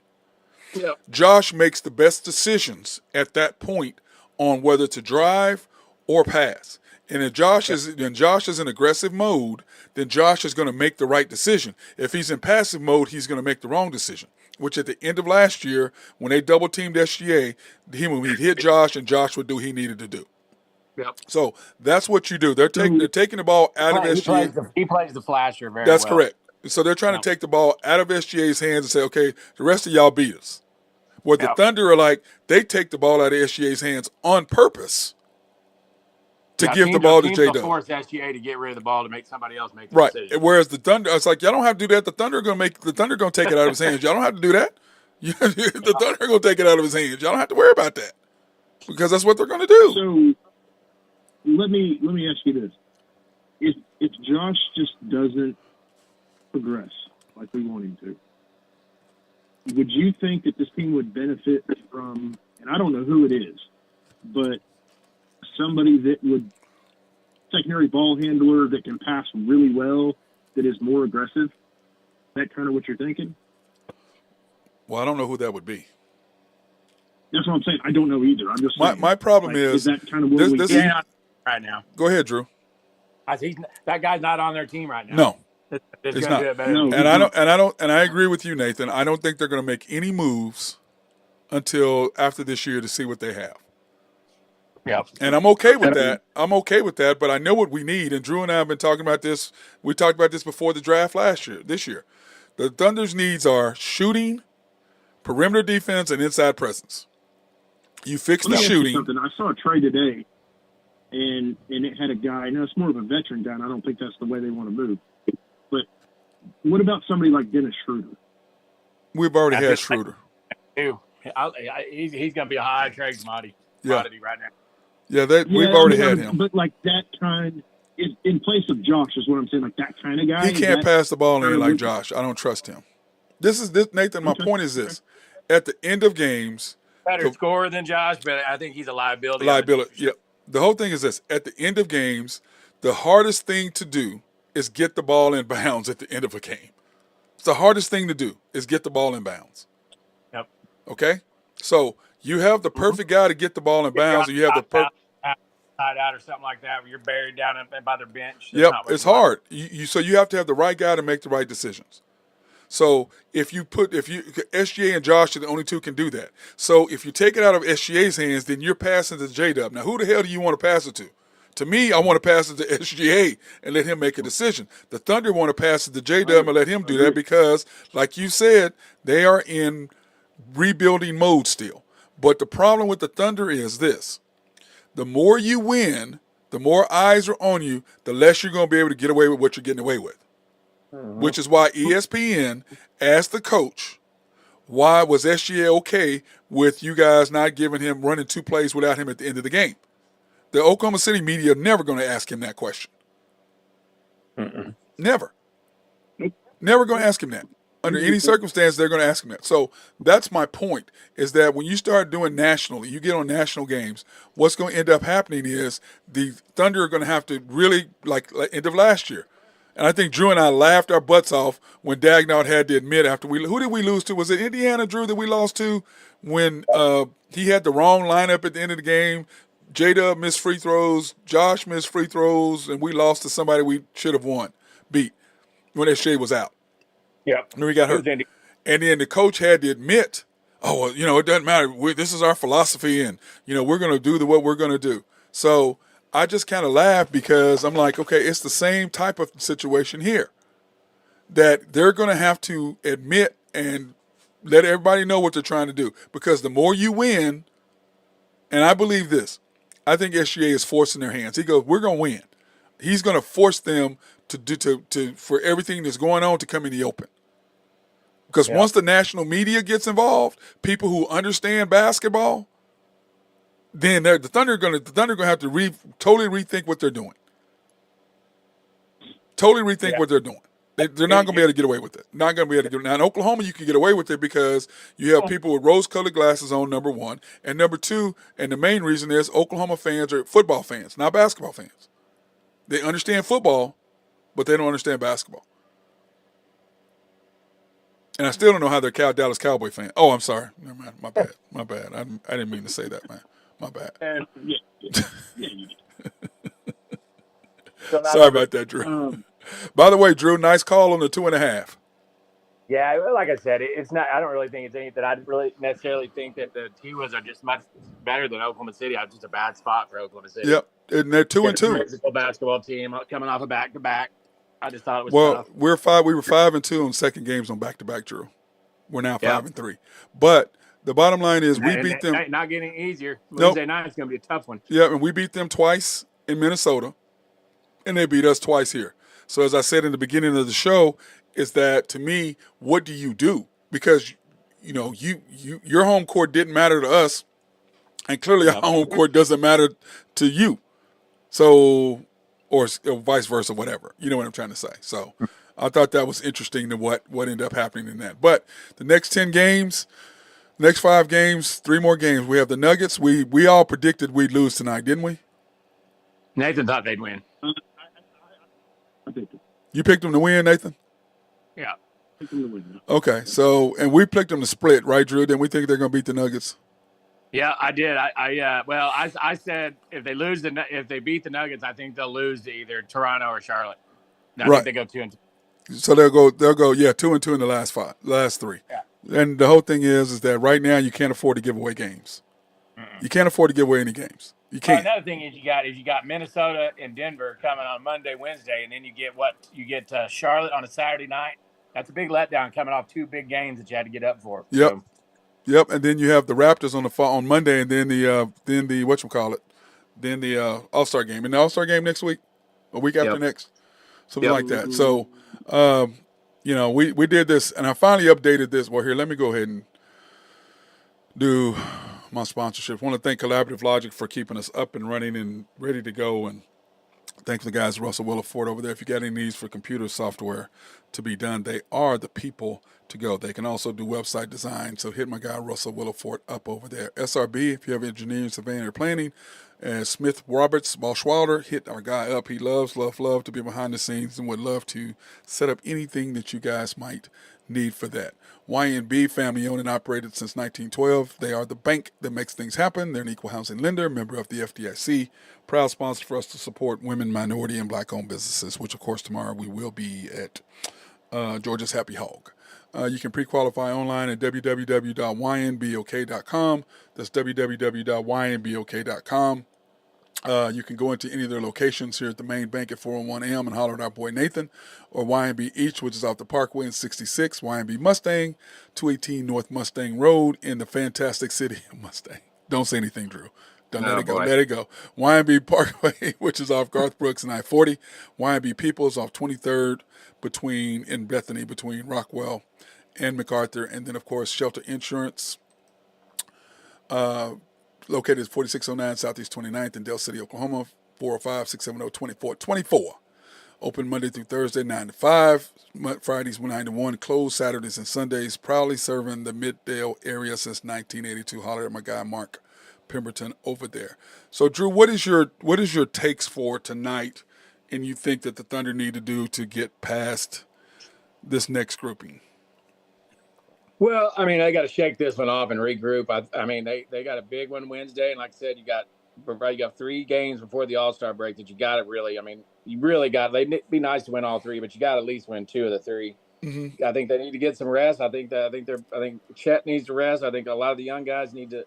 Yep. Josh makes the best decisions at that point on whether to drive or pass. And if Josh is in aggressive mode, then Josh is going to make the right decision. If he's in passive mode, he's going to make the wrong decision. Which at the end of last year, when they double teamed SGA, he'd hit Josh and Josh would do what he needed to do. Yep. So that's what you do. They're taking the ball out of SGA. He plays the flasher very well. That's correct. So they're trying to take the ball out of SGA's hands and say, okay, the rest of y'all beat us. What the Thunder are like, they take the ball out of SGA's hands on purpose to give the ball to J-Dub. Force SGA to get rid of the ball to make somebody else make the decision. Whereas the Thunder, it's like, y'all don't have to do that. The Thunder are going to take it out of his hands. Y'all don't have to do that. The Thunder are going to take it out of his hands. Y'all don't have to worry about that because that's what they're going to do. So let me ask you this: if Josh just doesn't progress like we want him to, would you think that this team would benefit from? And I don't know who it is, but somebody that would secondary ball handler that can pass really well, that is more aggressive. That kind of what you're thinking? Well, I don't know who that would be. That's what I'm saying. I don't know either. I'm just saying. My problem is that kind of what we this right now. Go ahead, Drew. That guy's not on their team right now. No. It's not. Do it better. No. And I agree with you, Nathan. I don't think they're going to make any moves until after this year to see what they have. Yeah. And I'm okay with that. But I know what we need. And Drew and I have been talking about this. We talked about this before the draft this year. The Thunder's needs are shooting, perimeter defense, and inside presence. You fix the shooting. I saw a trade today, and it had a guy. Now it's more of a veteran guy, and I don't think that's the way they want to move. But what about somebody like Dennis Schroeder? We've already had Schroeder. He's going to be a high trade commodity right now. Yeah, we've already had him. But like that kind, in place of Josh, is what I'm saying. Like that kind of guy. He can't pass the ball in like Josh. I don't trust him. Nathan. My point is this: at the end of games, better scorer than Josh, but I think he's a liability. Yeah. The whole thing is this: at the end of games, the hardest thing to do is get the ball in bounds at the end of a game. It's the hardest thing to do is get the ball in bounds. Yep. Okay? So you have the perfect guy to get the ball in bounds, and you have the side out or something like that, where you're buried down by their bench. That's Yep, not what it's you want. hard. So you have to have the right guy to make the right decisions. So if SGA and Josh are the only two can do that. So if you take it out of SGA's hands, then you're passing to J-Dub. Now, who the hell do you want to pass it to? To me, I want to pass it to SGA and let him make a decision. The Thunder want to pass it to J-Dub and let him do that because, like you said, they are in rebuilding mode still. But the problem with the Thunder is this. The more you win, the more eyes are on you, the less you're going to be able to get away with what you're getting away with. Which is why ESPN asked the coach, why was SGA okay with you guys not giving him running 2 plays without him at the end of the game? The Oklahoma City media are never going to ask him that question. Never. Never going to ask him that. Under any circumstance, they're going to ask him that. So that's my point, is that when you start doing nationally, you get on national games, what's going to end up happening is the Thunder are going to have to really, like end of last year. And I think Drew and I laughed our butts off when Dagnall had to admit after who did we lose to? Was it Indiana, Drew, that we lost to when he had the wrong lineup at the end of the game? J-Dub missed free throws, Josh missed free throws, and we lost to somebody we should have beat when SJ was out. Yeah. And we got hurt. And then the coach had to admit, oh, well, it doesn't matter. This is our philosophy, and, we're going to do what we're going to do. So I just kind of laugh because I'm like, okay, it's the same type of situation here, that they're going to have to admit and let everybody know what they're trying to do. Because the more you win, and I believe this, I think SGA is forcing their hands. He goes, we're going to win. He's going to force them for everything that's going on to come in the open. Because once the national media gets involved, people who understand basketball, then the Thunder are going to have to totally rethink what they're doing. Totally rethink what they're doing. They're not going to be able to get away with it. Not going to be able to get. Now in Oklahoma, you can get away with it because you have people with rose-colored glasses on. Number one, and number two, and the main reason is Oklahoma fans are football fans, not basketball fans. They understand football, but they don't understand basketball. And I still don't know how they're Dallas Cowboy fan. Oh, I'm sorry. Never mind. My bad. I didn't mean to say that, man. My bad. Sorry about that, Drew. By the way, Drew, nice call on the 2.5. Yeah, like I said, it's not. I don't really think it's anything. I really necessarily think that the T-Wolves are just much better than Oklahoma City. It's just a bad spot for Oklahoma City. Yep, and they're 2-2. Physical basketball team coming off a back-to-back. I just thought it was tough. We were 5-2 on second games on back-to-back, Drew. We're now 5-3. But the bottom line is we beat them. Not getting easier. Wednesday night is going to be a tough one. Yeah, and we beat them twice in Minnesota, and they beat us twice here. So as I said in the beginning of the show, is that to me, what do you do? Because your home court didn't matter to us, and clearly our home court doesn't matter to you. So, or vice versa, whatever. You know what I'm trying to say. So I thought that was interesting to what ended up happening in that. But the next 10 games, next 5 games, 3 more games. We have the Nuggets. We all predicted we'd lose tonight, didn't we? Nathan thought they'd win. I picked them. You picked them to win, Nathan? Yeah. Picked them to win. Okay, so, and we picked them to split, right, Drew? Then we think they're going to beat the Nuggets. Yeah, I did. I said if they beat the Nuggets, I think they'll lose to either Toronto or Charlotte. I think they go 2-2. So they'll go 2-2 in the last 3. Yeah. And the whole thing is that right now you can't afford to give away games. You can't afford to give away any games. You can't. Another thing is you got Minnesota and Denver coming on Monday, Wednesday, and then you get Charlotte on a Saturday night. That's a big letdown coming off 2 big games that you had to get up for. Yep. So. Yep. And then you have the Raptors on Monday, and then the All-Star game, and the All-Star game next week, a week after next, something like that. So, we did this, and I finally updated this. Well, here, let me go ahead and do my sponsorship. I want to thank Collaborative Logic for keeping us up and running and ready to go. And thanks to the guys, Russell Williford over there. If you got any needs for computer software to be done, they are the people to go. They can also do website design. So hit my guy, Russell Williford, up over there. SRB, if you have engineering, surveying, or planning, as Smith Roberts Ballschwalder hit our guy up. He loves to be behind the scenes and would love to set up anything that you guys might need for that. YNB, family owned and operated since 1912. They are the bank that makes things happen. They're an equal housing lender, member of the FDIC, proud sponsor for us to support women, minority, and black-owned businesses, which, of course, tomorrow we will be at Georgia's Happy Hog. You can pre-qualify online at www.ynbok.com. That's www.ynbok.com. You can go into any of their locations here at the main bank at 401M and holler at our boy Nathan, or YNB Each, which is off the Parkway in 66, YNB Mustang, 218 North Mustang Road in the fantastic city of Mustang. Don't say anything, Drew. Don't let it go. Boy. Let it go. YNB Parkway, which is off Garth Brooks and I-40. YNB Peoples off 23rd in Bethany, between Rockwell and MacArthur. And then, of course, Shelter Insurance, located at 4609 Southeast 29th in Del City, Oklahoma, 405-670-2424. Open Monday through Thursday, 9 to 5. Fridays, 9 to 1. Closed Saturdays and Sundays. Proudly serving the Middale area since 1982. Holler at my guy, Mark Pemberton, over there. So, Drew, what is your takes for tonight, and you think that the Thunder need to do to get past this next grouping? Well, I mean, they got to shake this one off and regroup. I mean, they got a big one Wednesday, and like I said, you got 3 games before the All-Star break that you got to really. I mean, you really got. They'd be nice to win all 3, but you got to at least win 2 of the 3. Mm-hmm. I think they need to get some rest. I think Chet needs to rest. I think a lot of the young guys need to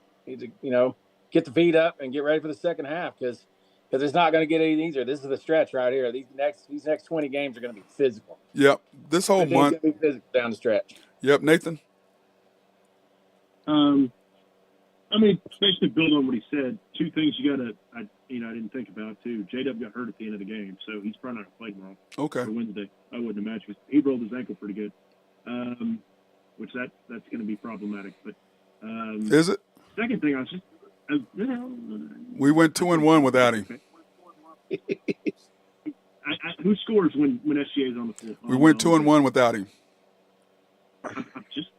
get the feet up and get ready for the second half because it's not going to get any easier. This is the stretch right here. These next 20 games are going to be physical. Yep, this whole month going to be physical down the stretch. Yep, Nathan. I mean, basically build on what he said. 2 things I didn't think about too. J-Dub got hurt at the end of the game, so he's probably not going to play tomorrow. Okay. For Wednesday, I wouldn't imagine. He rolled his ankle pretty good, which that's going to be problematic. But is it? Second thing, we went 2-1 without him. Who scores when SGA is on the floor? We went 2-1 without him. I'm just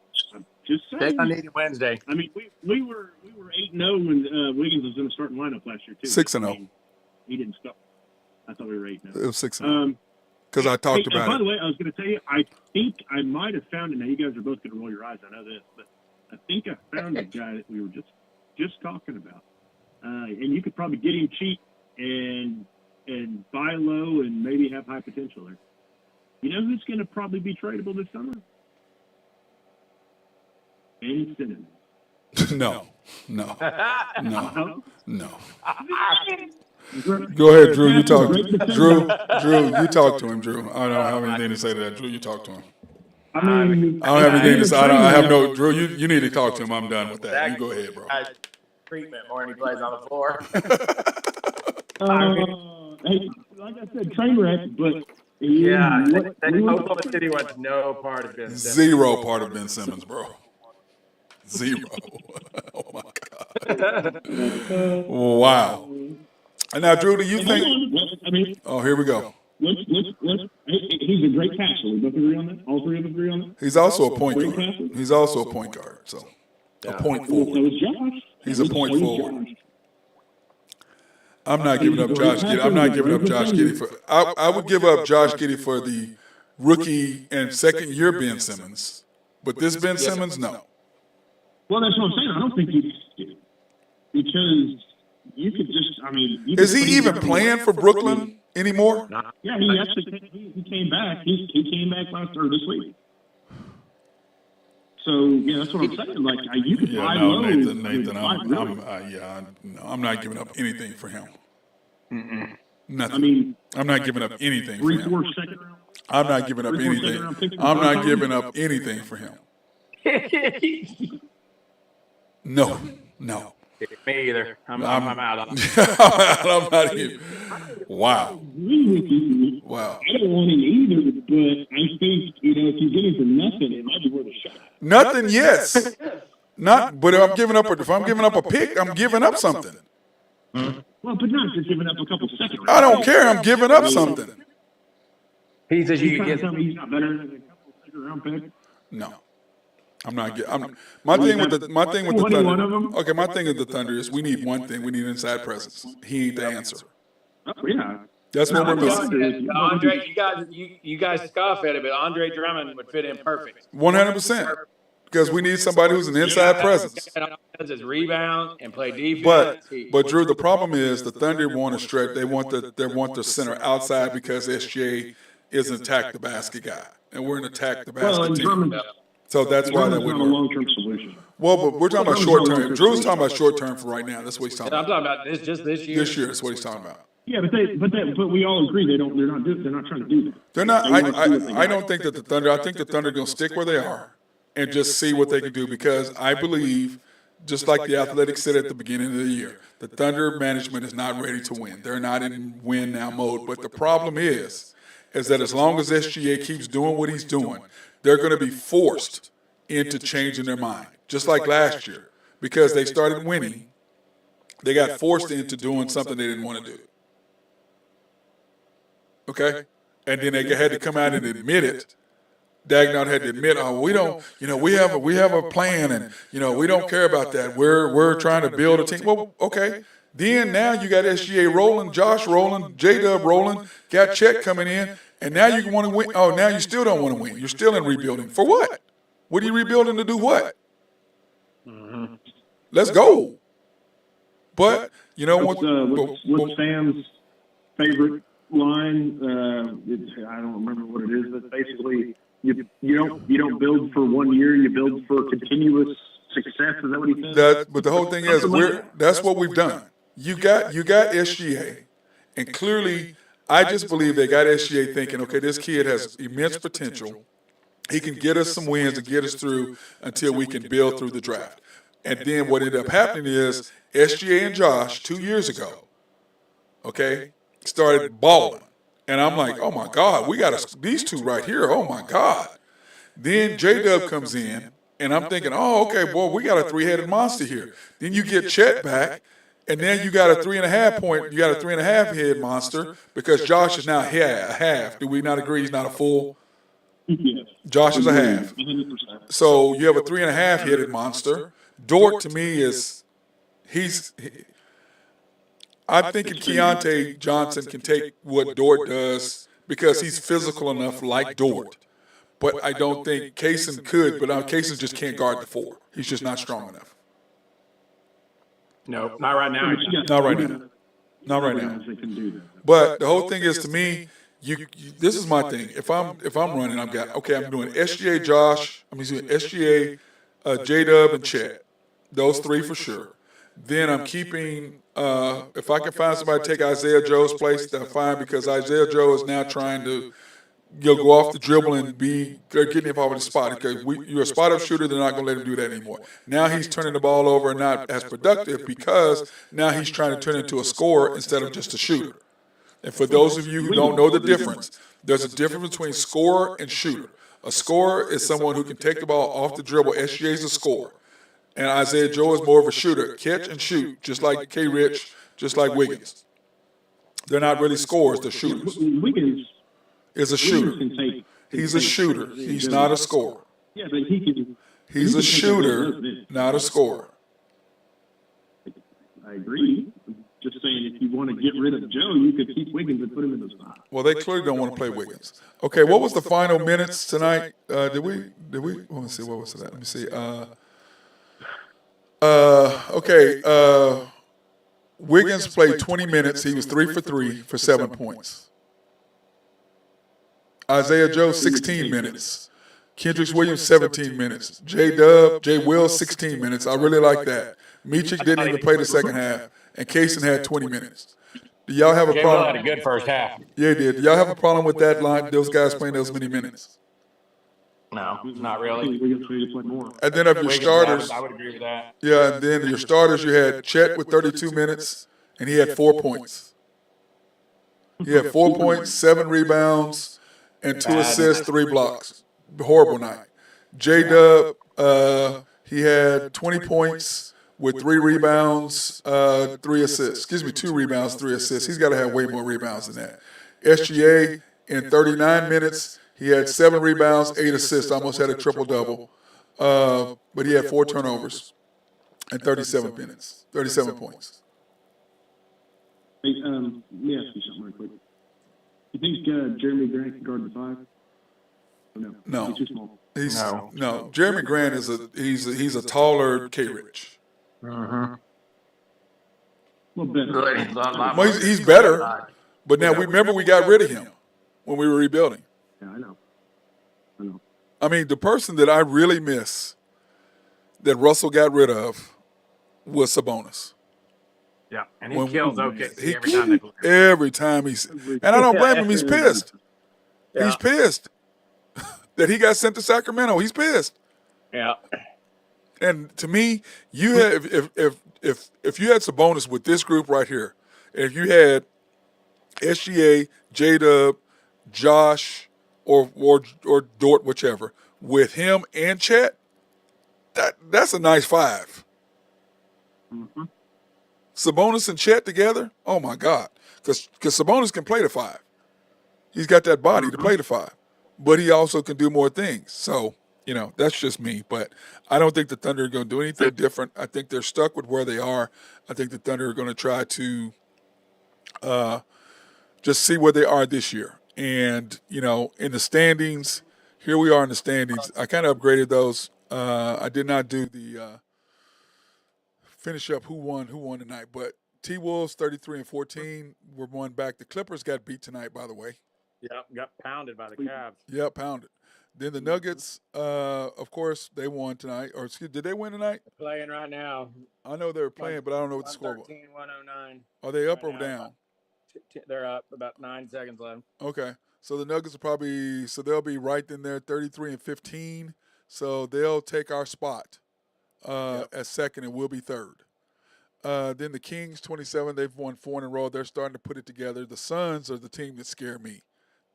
saying. I need it Wednesday. I mean, we were 8-0 when Wiggins was in the starting lineup last year too. 6-0. He didn't start. I thought we were 8-0. It was 6-0. Because I talked about it. By the way, I was going to tell you, I think I might have found it. Now you guys are both going to roll your eyes. I know this, but I think I found a guy that we were just talking about, and you could probably get him cheap and buy low and maybe have high potential there. You know who's going to probably be tradable this summer? Ben Simmons. No. Go ahead, Drew. You talk. Drew, you talk to him, Drew. I don't have anything to say to that. Drew, you talk to him. I don't have anything to say. I have no. Drew, you need to talk to him. I'm done with that. You go ahead, bro. Treatment more than he plays on the floor. Hey, like I said, train wreck, but Oklahoma City wants no part of Ben Simmons. 0 part of Ben Simmons, bro. 0. Oh my God. Wow. And now, Drew, do you think? Oh, here we go. He's a great passer. We both agree on that. All 3 of us agree on that. He's also a point guard. So a point forward. So is Josh. He's a point forward. I'm not giving up Josh Giddey. I'm not giving up Josh Giddey for. I would give up Josh Giddey for the rookie and second year Ben Simmons, but this Ben Simmons, no. Well, that's what I'm saying. I don't think you do because you could just. I mean, is he even playing for Brooklyn anymore? Yeah, he actually came back. He came back this week. So yeah, that's what I'm saying. Like you could buy low. Nathan, I'm not giving up anything for him. Nothing. I mean, I'm not giving up anything for him. I'm not giving up anything. I'm not giving up anything for him. No. Me either. I'm out on it. I'm not even. Wow. Wow. I don't want him either, but I think, if you get him for nothing, it might be worth a shot. Nothing, yes. But if I'm giving up a pick, I'm giving up something. Well, but not just giving up a couple seconds. I don't care. I'm giving up something. He says you can get something he's not better than a couple second round pick. No. I'm not getting. My thing with the Only one of Thunder. them? Okay, my thing with the Thunder is we need one thing. We need inside presence. He ain't the answer. Oh, yeah. That's what we're missing. Andre, you guys scoff at it, but Andre Drummond would fit in perfect. 100%. Because we need somebody who's an inside presence. Does his rebound and play defense. But Drew, the problem is the Thunder want to stretch. They want the center outside because SGA is an attack the basket guy, and we're an attack the basket team. So that's why that wouldn't a work. long-term solution. Well, but we're talking about short term. Drew's talking about short term for right now. That's what he's talking I'm about. talking about this year. This year is what he's talking about. Yeah, but we all agree they're not trying to do that. They're not. I don't think that the Thunder. I think the Thunder are going to stick where they are and just see what they can do because I believe, just like the Athletics said at the beginning of the year, the Thunder management is not ready to win. They're not in win now mode. But the problem is that as long as SGA keeps doing what he's doing, they're going to be forced into changing their mind, just like last year, because they started winning. They got forced into doing something they didn't want to do. Okay? And then they had to come out and admit it. Dagnall had to admit, oh, we don't, we have a plan and, we don't care about that. We're trying to build a team. Well, okay. Then now you got SGA rolling, Josh rolling, J-Dub rolling, got Chet coming in, and now you want to win. Oh, now you still don't want to win. You're still in rebuilding. For what? What are you rebuilding to do what? Mm-hmm. Let's go. But, what's Sam's favorite line? I don't remember what it is, but basically you don't build for 1 year, you build for continuous success. Is that what he said? But the whole thing is that's what we've done. You got SGA, and clearly I just believe they got SGA thinking, okay, this kid has immense potential. He can get us some wins and get us through until we can build through the draft. And then what ended up happening is SGA and Josh 2 years ago, okay, started balling. And I'm like, oh, my God, we got these two right here. Oh, my God. Then J-Dub comes in, and I'm thinking, oh, okay, boy, we got a three-headed monster here. Then you get Chet back, and then you got a 3.5 head monster because Josh is now a half. Do we not agree he's not a full? Yeah. Josh is a half. 100%. So you have a 3.5 headed monster. Dort, to me, I'm thinking Keontae Johnson can take what Dort does because he's physical enough like Dort. But I don't think Kaysen could, but Kaysen just can't guard the four. He's just not strong enough. No, not right now. Not right now. Not right now. But the whole thing is, to me, this is my thing. If I'm running, I'm doing SGA, Josh. I'm doing SGA, J-Dub, and Chet. Those three for sure. Then I'm keeping. If I can find somebody to take Isaiah Joe's place, that's fine because Isaiah Joe is now trying to go off the dribble and be getting involved in the spot. Because you're a spot-up shooter, they're not going to let him do that anymore. Now he's turning the ball over and not as productive because now he's trying to turn into a scorer instead of just a shooter. And for those of you who don't know the difference, there's a difference between scorer and shooter. A scorer is someone who can take the ball off the dribble. SGA is a scorer. And Isaiah Joe is more of a shooter. Catch and shoot, just like K. Rich, just like Wiggins. They're not really scorers, they're shooters. Wiggins is a shooter. He's a shooter. He's not a scorer. Yeah, but he can. He's a shooter, not a scorer. I agree. Just saying, if you want to get rid of Joe, you could keep Wiggins and put him in the spot. Well, they clearly don't want to play Wiggins. Okay, what was the final minutes tonight? Did we? Let me see. What was that? Let me see. Wiggins played 20 minutes. He was 3 for 3 for 7 points. Isaiah Joe, 16 minutes. Kendrick Williams, 17 minutes. J-Dub, J. Will, 16 minutes. I really like that. Meechik didn't even play the second half, and Kaysen had 20 minutes. Do y'all have a problem? Will had a good first half. Yeah, he did. Do y'all have a problem with that line, those guys playing those many minutes? No, not really. And then of your starters, I would agree with that. Yeah, and then your starters, you had Chet with 32 minutes, and he had 4 points. He had 4 points, 7 rebounds, and 2 assists, 3 blocks. Horrible night. J-Dub, he had 20 points with 3 rebounds, 3 assists. 2 rebounds, 3 assists. He's got to have way more rebounds than that. SGA, in 39 minutes, he had 7 rebounds, 8 assists, almost had a triple-double. but he had 4 turnovers and 37 minutes, 37 points. Hey, let me ask you something real quick. You think Jeremy Grant can guard the 5? Or no? No. He's too small. No. Jeremy Grant is he's a taller K. Rich. Mm-hmm. A little better. Well, he's better, but now we got rid of him when we were rebuilding. Yeah, I know. I mean, the person that I really miss that Russell got rid of was Sabonis. Yeah, and he kills OKC every time they play. Every time and I don't blame him. He's pissed. Yeah. He's pissed that he got sent to Sacramento. He's pissed. Yeah. And to me, you have if you had Sabonis with this group right here, if you had SGA, J-Dub, Josh, or Dort, whichever, with him and Chet, that's a nice 5. Mm-hmm. Sabonis and Chet together, oh my God, because Sabonis can play the 5. He's got that body to play the 5, but he also can do more things. So, that's just me. But I don't think the Thunder are going to do anything different. I think they're stuck with where they are. I think the Thunder are going to try to just see where they are this year. And, in the standings, here we are in the standings. I kind of upgraded those. I did not do the finish up who won tonight. But T-Wolves 33-14 were won back. The Clippers got beat tonight, by the way. Yep, got pounded by the Cavs. Yep, pounded. Then the Nuggets, of course, they won tonight. Or excuse, did they win tonight? They're playing right now. I know they were playing, but I don't know what the score was. 113-109. Are they up right or now, down? They're up about 9 seconds left. Okay. So the Nuggets are they'll be right in there, 33-15. So they'll take our spot at second, and we'll be third. Then the Kings, 27, they've won 4 in a row. They're starting to put it together. The Suns are the team that scare me.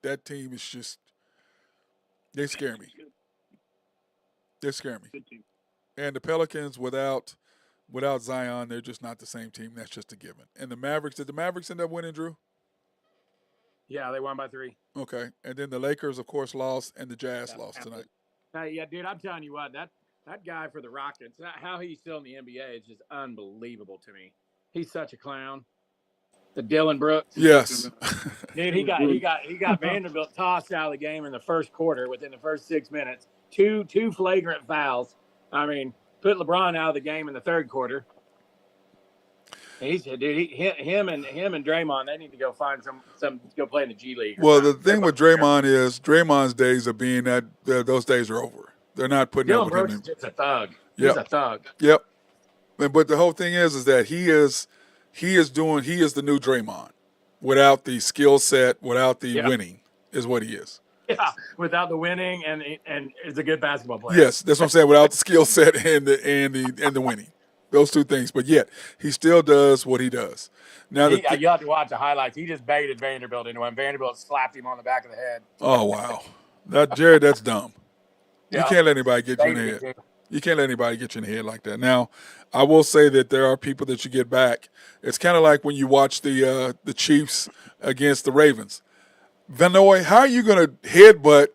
That team is just, they scare me. They scare me. And the Pelicans, without Zion, they're just not the same team. That's just a given. And the Mavericks, did the Mavericks end up winning, Drew? Yeah, they won by 3. Okay. And then the Lakers, of course, lost, and the Jazz lost tonight. Yeah, dude, I'm telling you what, that guy for the Rockets, how he's still in the NBA is just unbelievable to me. He's such a clown. The Dylan Brooks. Yes. Dude, he got Vanderbilt tossed out of the game in the first quarter within the first 6 minutes. Two flagrant fouls. I mean, put LeBron out of the game in the third quarter. Him and Draymond, they need to go find some go play in the G League. Well, the thing with Draymond is Draymond's days of being those days are over. They're not putting up with him. Dylan Brooks is just a thug. Yep. He's a thug. Yep. But the whole thing is that he is the new Draymond, without the skill set, without the winning, is what he is. Yeah, without the winning and is a good basketball player. Yes, that's what I'm saying. Without the skill set and the winning, those two things. But yet he still does what he does. Now you have to watch the highlights. He just baited Vanderbilt into him. Vanderbilt slapped him on the back of the head. Oh wow, Jared, that's dumb. Yeah. You can't let anybody get you in the head. You can't let anybody get you in the head like that. Now, I will say that there are people that you get back. It's kind of like when you watch the Chiefs against the Ravens. Vanoy, how are you going to headbutt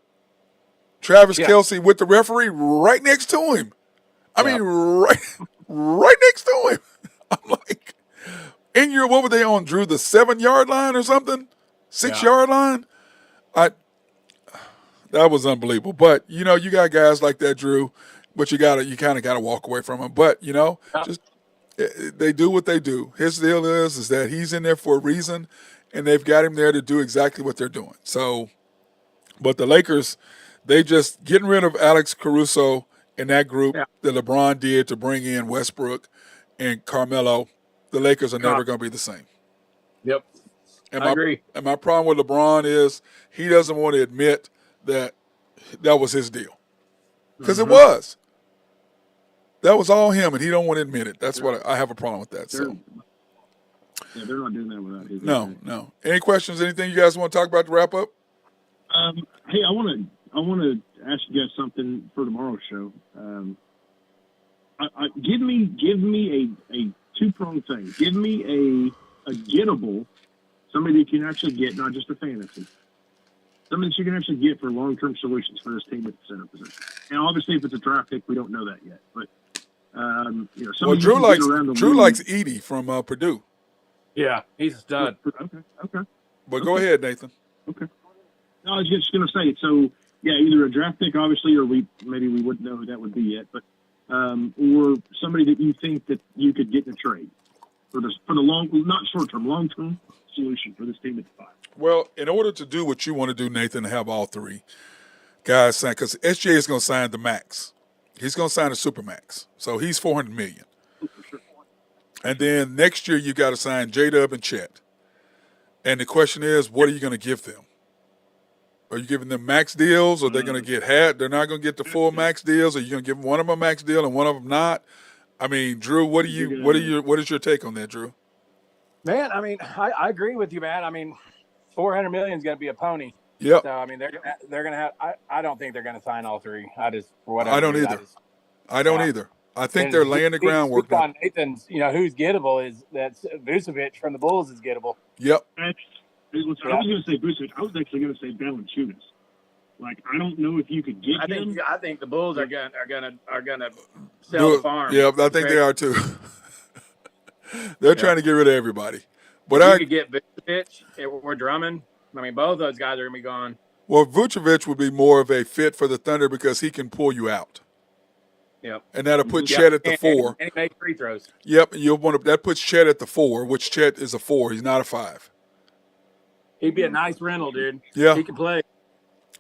Travis Kelce with the referee right next to him? I mean, right next to him. I'm like, what were they on, Drew? The 7-yard line or something? 6-yard line? That was unbelievable. But, you got guys like that, Drew, but you kind of got to walk away from them. But, just they do what they do. His deal is that he's in there for a reason, and they've got him there to do exactly what they're doing. So, but the Lakers, they just getting rid of Alex Caruso and that group that LeBron did to bring in Westbrook and Carmelo. The Lakers are never going to be the same. Yep. I agree. And my problem with LeBron is he doesn't want to admit that was his deal. Because it was. That was all him, and he don't want to admit it. That's what I have a problem with that. So. Yeah, they're not doing that without his. No. Any questions? Anything you guys want to talk about to wrap up? Hey, I want to ask you guys something for tomorrow's show. Give me a two-pronged thing. Give me a gettable, somebody that you can actually get, not just a fantasy. something that you can actually get for long-term solutions for this team at the center position. And obviously, if it's a draft pick, we don't know that yet. But well, Drew likes Edie from Purdue. Yeah, he's a stud. Okay. But go ahead, Nathan. Okay. No, I was just going to say, so, yeah, either a draft pick, obviously, or maybe we wouldn't know who that would be yet, but or somebody that you think that you could get in a trade for the long, not short-term, long-term solution for this team at the 5. Well, in order to do what you want to do, Nathan, to have all three guys sign, because SGA is going to sign the max. He's going to sign a super max. So he's $400 million. And then next year you got to sign J-Dub and Chet. And the question is, what are you going to give them? Are you giving them max deals? Or are they going to get they're not going to get the full max deals? Are you going to give one of them a max deal and one of them not? I mean, Drew, what is your take on that, Drew? Man, I mean, I agree with you, man. I mean, $400 million is going to be a pony. Yep. So I mean, they're going to have. I don't think they're going to sign all three. I don't either. I think they're laying the groundwork. On Nathan's, who's gettable is that Vucevic from the Bulls is gettable. Yep. I was going to say Vucevic. I was actually going to say Valanciunas. Like, I don't know if you could get him. I think the Bulls are going to sell the farm. Yeah, I think they are too. They're trying to get rid of everybody. But I could get Vucevic or Drummond. I mean, both those guys are going to be gone. Well, Vucevic would be more of a fit for the Thunder because he can pull you out. Yep. And that'll put Chet at the 4. And he makes free throws. Yep. That puts Chet at the 4, which Chet is a 4. He's not a 5. He'd be a nice rental, dude. Yeah. He can play.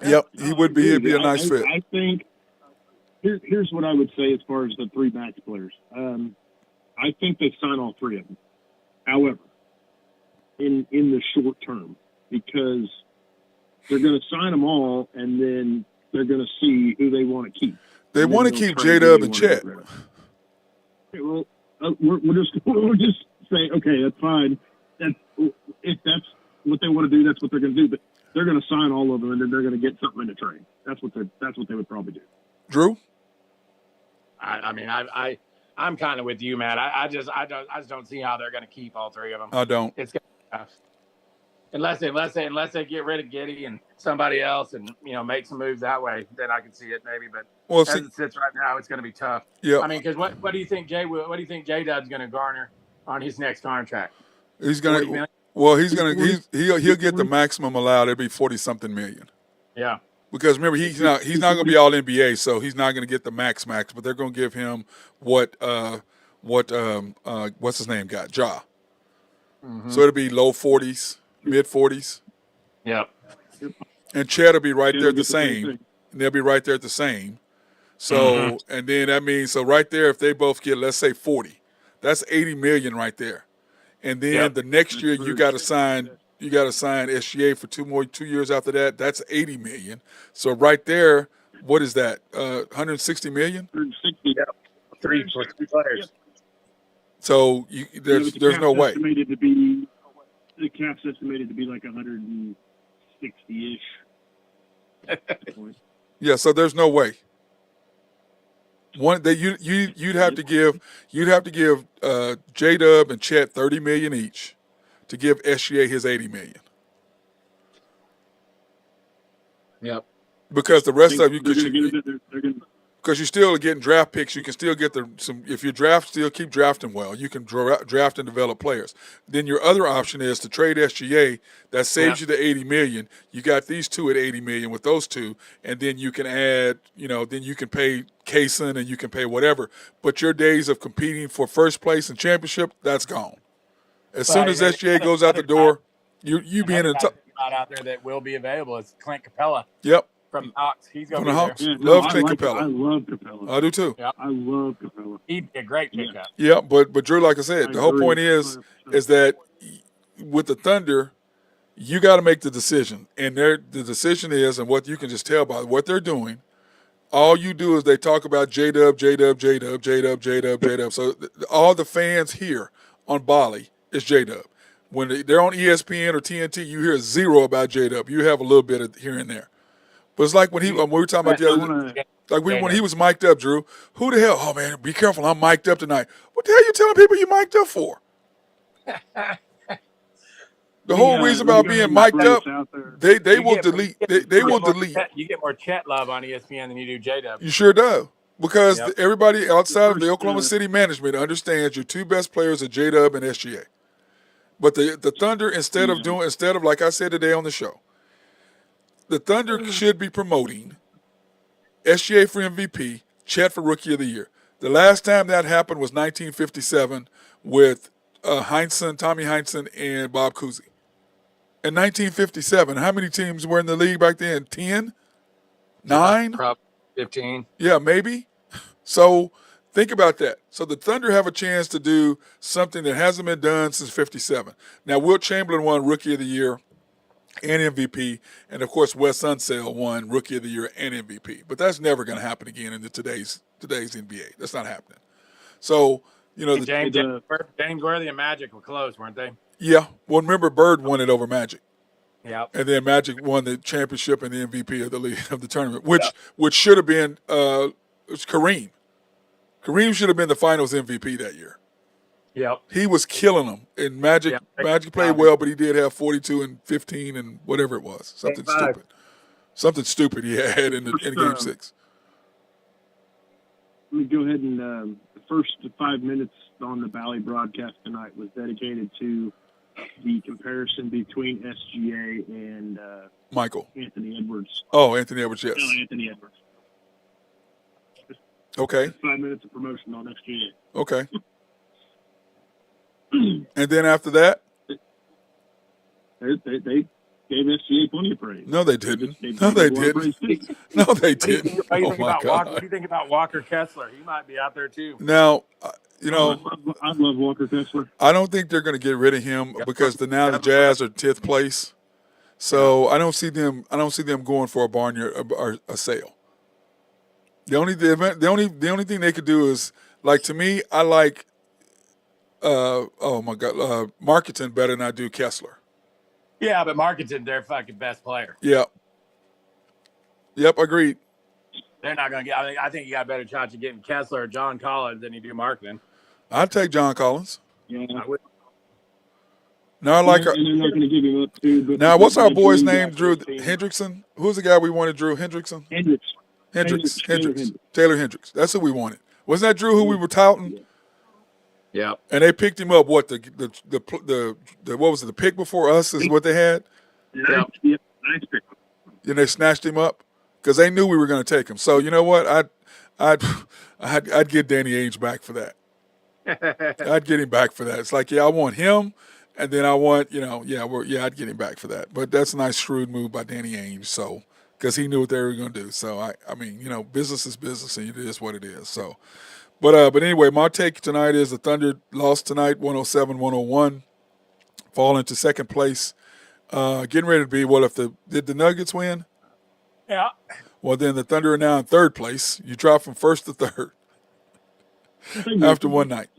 Yep. He would be. He'd be a nice fit. I think here's what I would say as far as the 3 max players. I think they sign all 3 of them. However, in the short term, because they're going to sign them all, and then they're going to see who they want to keep. They want to keep J-Dub and Chet. Okay, well, we'll just say, okay, that's fine. If that's what they want to do, that's what they're going to do. But they're going to sign all of them, and then they're going to get something in the trade. That's what they would probably do. Drew, I'm kind of with you, man. I just don't see how they're going to keep all 3 of them. I don't. It's going to be tough. Unless they get rid of Giddey and somebody else and make some moves that way, then I can see it maybe. But as it sits right now, it's going to be tough. Yeah. I mean, because what do you think J-Dub's going to garner on his next contract? He's going to. Well, he'll get the maximum allowed. It'll be 40-something million. Yeah. Because remember, he's not going to be all NBA, so he's not going to get the max. But they're going to give him what's his name got Ja. Mm-hmm. So it'll be low 40s. Mid-40s. Yeah. And Chet will be right there at the same. And they'll be right there at the same. So, and then that means, so right there, if they both get, let's say 40, that's $80 million right there. And then the next year you got to sign SGA for 2 years after that. That's $80 million. So right there, what is that? $160 million? 160. Yeah. 3 players. So there's no way. The cap's estimated to be like 160-ish. Yeah, so there's no way. One that you'd have to give J-Dub and Chet $30 million each to give SGA his $80 million. Yep. Because the rest of you because you're still getting draft picks, you can still get if you still keep drafting well, you can draft and develop players. Then your other option is to trade SGA. That saves you the $80 million. You got these 2 at $80 million with those 2, and then you can add, then you can pay Kaysen and you can pay whatever. But your days of competing for first place and championship, that's gone. As soon as SGA goes out the door, you being in the out there that will be available is Clint Capella. Yep. From the Hawks. He's going to be the Hawks. there. Love Clint Capella. I love Capella. I do too. Yep. I love Capella. He'd be a great pickup. Yeah, but Drew, like I said, the whole point is that with the Thunder, you got to make the decision. And the decision is, and what you can just tell by what they're doing, all you do is they talk about J-Dub, J-Dub, J-Dub, J-Dub, J-Dub, J-Dub. So all the fans here on Bali is J-Dub. When they're on ESPN or TNT, you hear 0 about J-Dub. You have a little bit of here and there. But it's like when we were talking about the other, when he was mic'd up, Drew. Who the hell? Oh man, be careful! I'm mic'd up tonight. What the hell are you telling people you mic'd up for? The whole reason about being mic'd up, they will delete. They will delete. You get more chat love on ESPN than you do J-Dub. You sure do. Because Yep. everybody outside of the Oklahoma City management understands your two best players are J-Dub and SGA. But the Thunder, instead of like I said today on the show, the Thunder should be promoting SGA for MVP, Chet for Rookie of the Year. The last time that happened was 1957 with Tommy Heinsohn, and Bob Cousy. In 1957, how many teams were in the league back then? 10? 9? Probably 15. Yeah, maybe. So think about that. So the Thunder have a chance to do something that hasn't been done since 57. Now, Wilt Chamberlain won Rookie of the Year and MVP, and of course Wes Unseld won Rookie of the Year and MVP. But that's never going to happen again in today's NBA. That's not happening. So, James Worthy and Magic were close, weren't they? Yeah. Well, remember Bird won it over Magic. Yeah. And then Magic won the championship and the MVP of the league of the tournament, which should have been Kareem. Kareem should have been the Finals MVP that year. Yep. He was killing them. And Magic played well, but he did have 42 and 15 and whatever it was. Something stupid he had in Game 6. Let me go ahead and the first 5 minutes on the Valley broadcast tonight was dedicated to the comparison between SGA and Michael Anthony Edwards. Oh, Anthony Edwards, yes. Anthony Edwards. Okay. 5 minutes of promotion on SGA. Okay. And then after that? They gave SGA plenty of praise. No, they didn't. No, they didn't. No, they didn't. Oh, my God. What do you think about Walker Kessler? He might be out there, too. Now, I love Walker Kessler. I don't think they're going to get rid of him because now the Jazz are 10th place. So I don't see them going for a barnyard or a sale. The only thing they could do is, like, to me, I like Marketing better than I do Kessler. Yeah, but Marketing, their fucking best player. Yeah. Yep, agreed. They're not going to get. I think you got a better chance of getting Kessler or John Collins than you do Marketing. I'd take John Collins. Yeah. I would. No, I like. And they're not going to give him up too. But now, what's our boy's name? Drew Hendrickson. Who's the guy we wanted? Drew Hendrickson. Hendricks. Taylor Hendricks. That's who we wanted. Wasn't that Drew who we were touting? Yeah. And they picked him up. What the what was it? The pick before us is what they had. Yeah. Nice pick. And they snatched him up because they knew we were going to take him. So you know what? I'd get Danny Ainge back for that. I'd get him back for that. It's like, I want him, and then I want, I'd get him back for that. But that's a nice shrewd move by Danny Ainge. So because he knew what they were going to do. So I mean, business is business, and it is what it is. So. But anyway, my take tonight is the Thunder lost tonight, 107-101, falling to second place. Getting ready to be, did the Nuggets win? Yeah. Well, then the Thunder are now in third place. You drop from first to third after one night.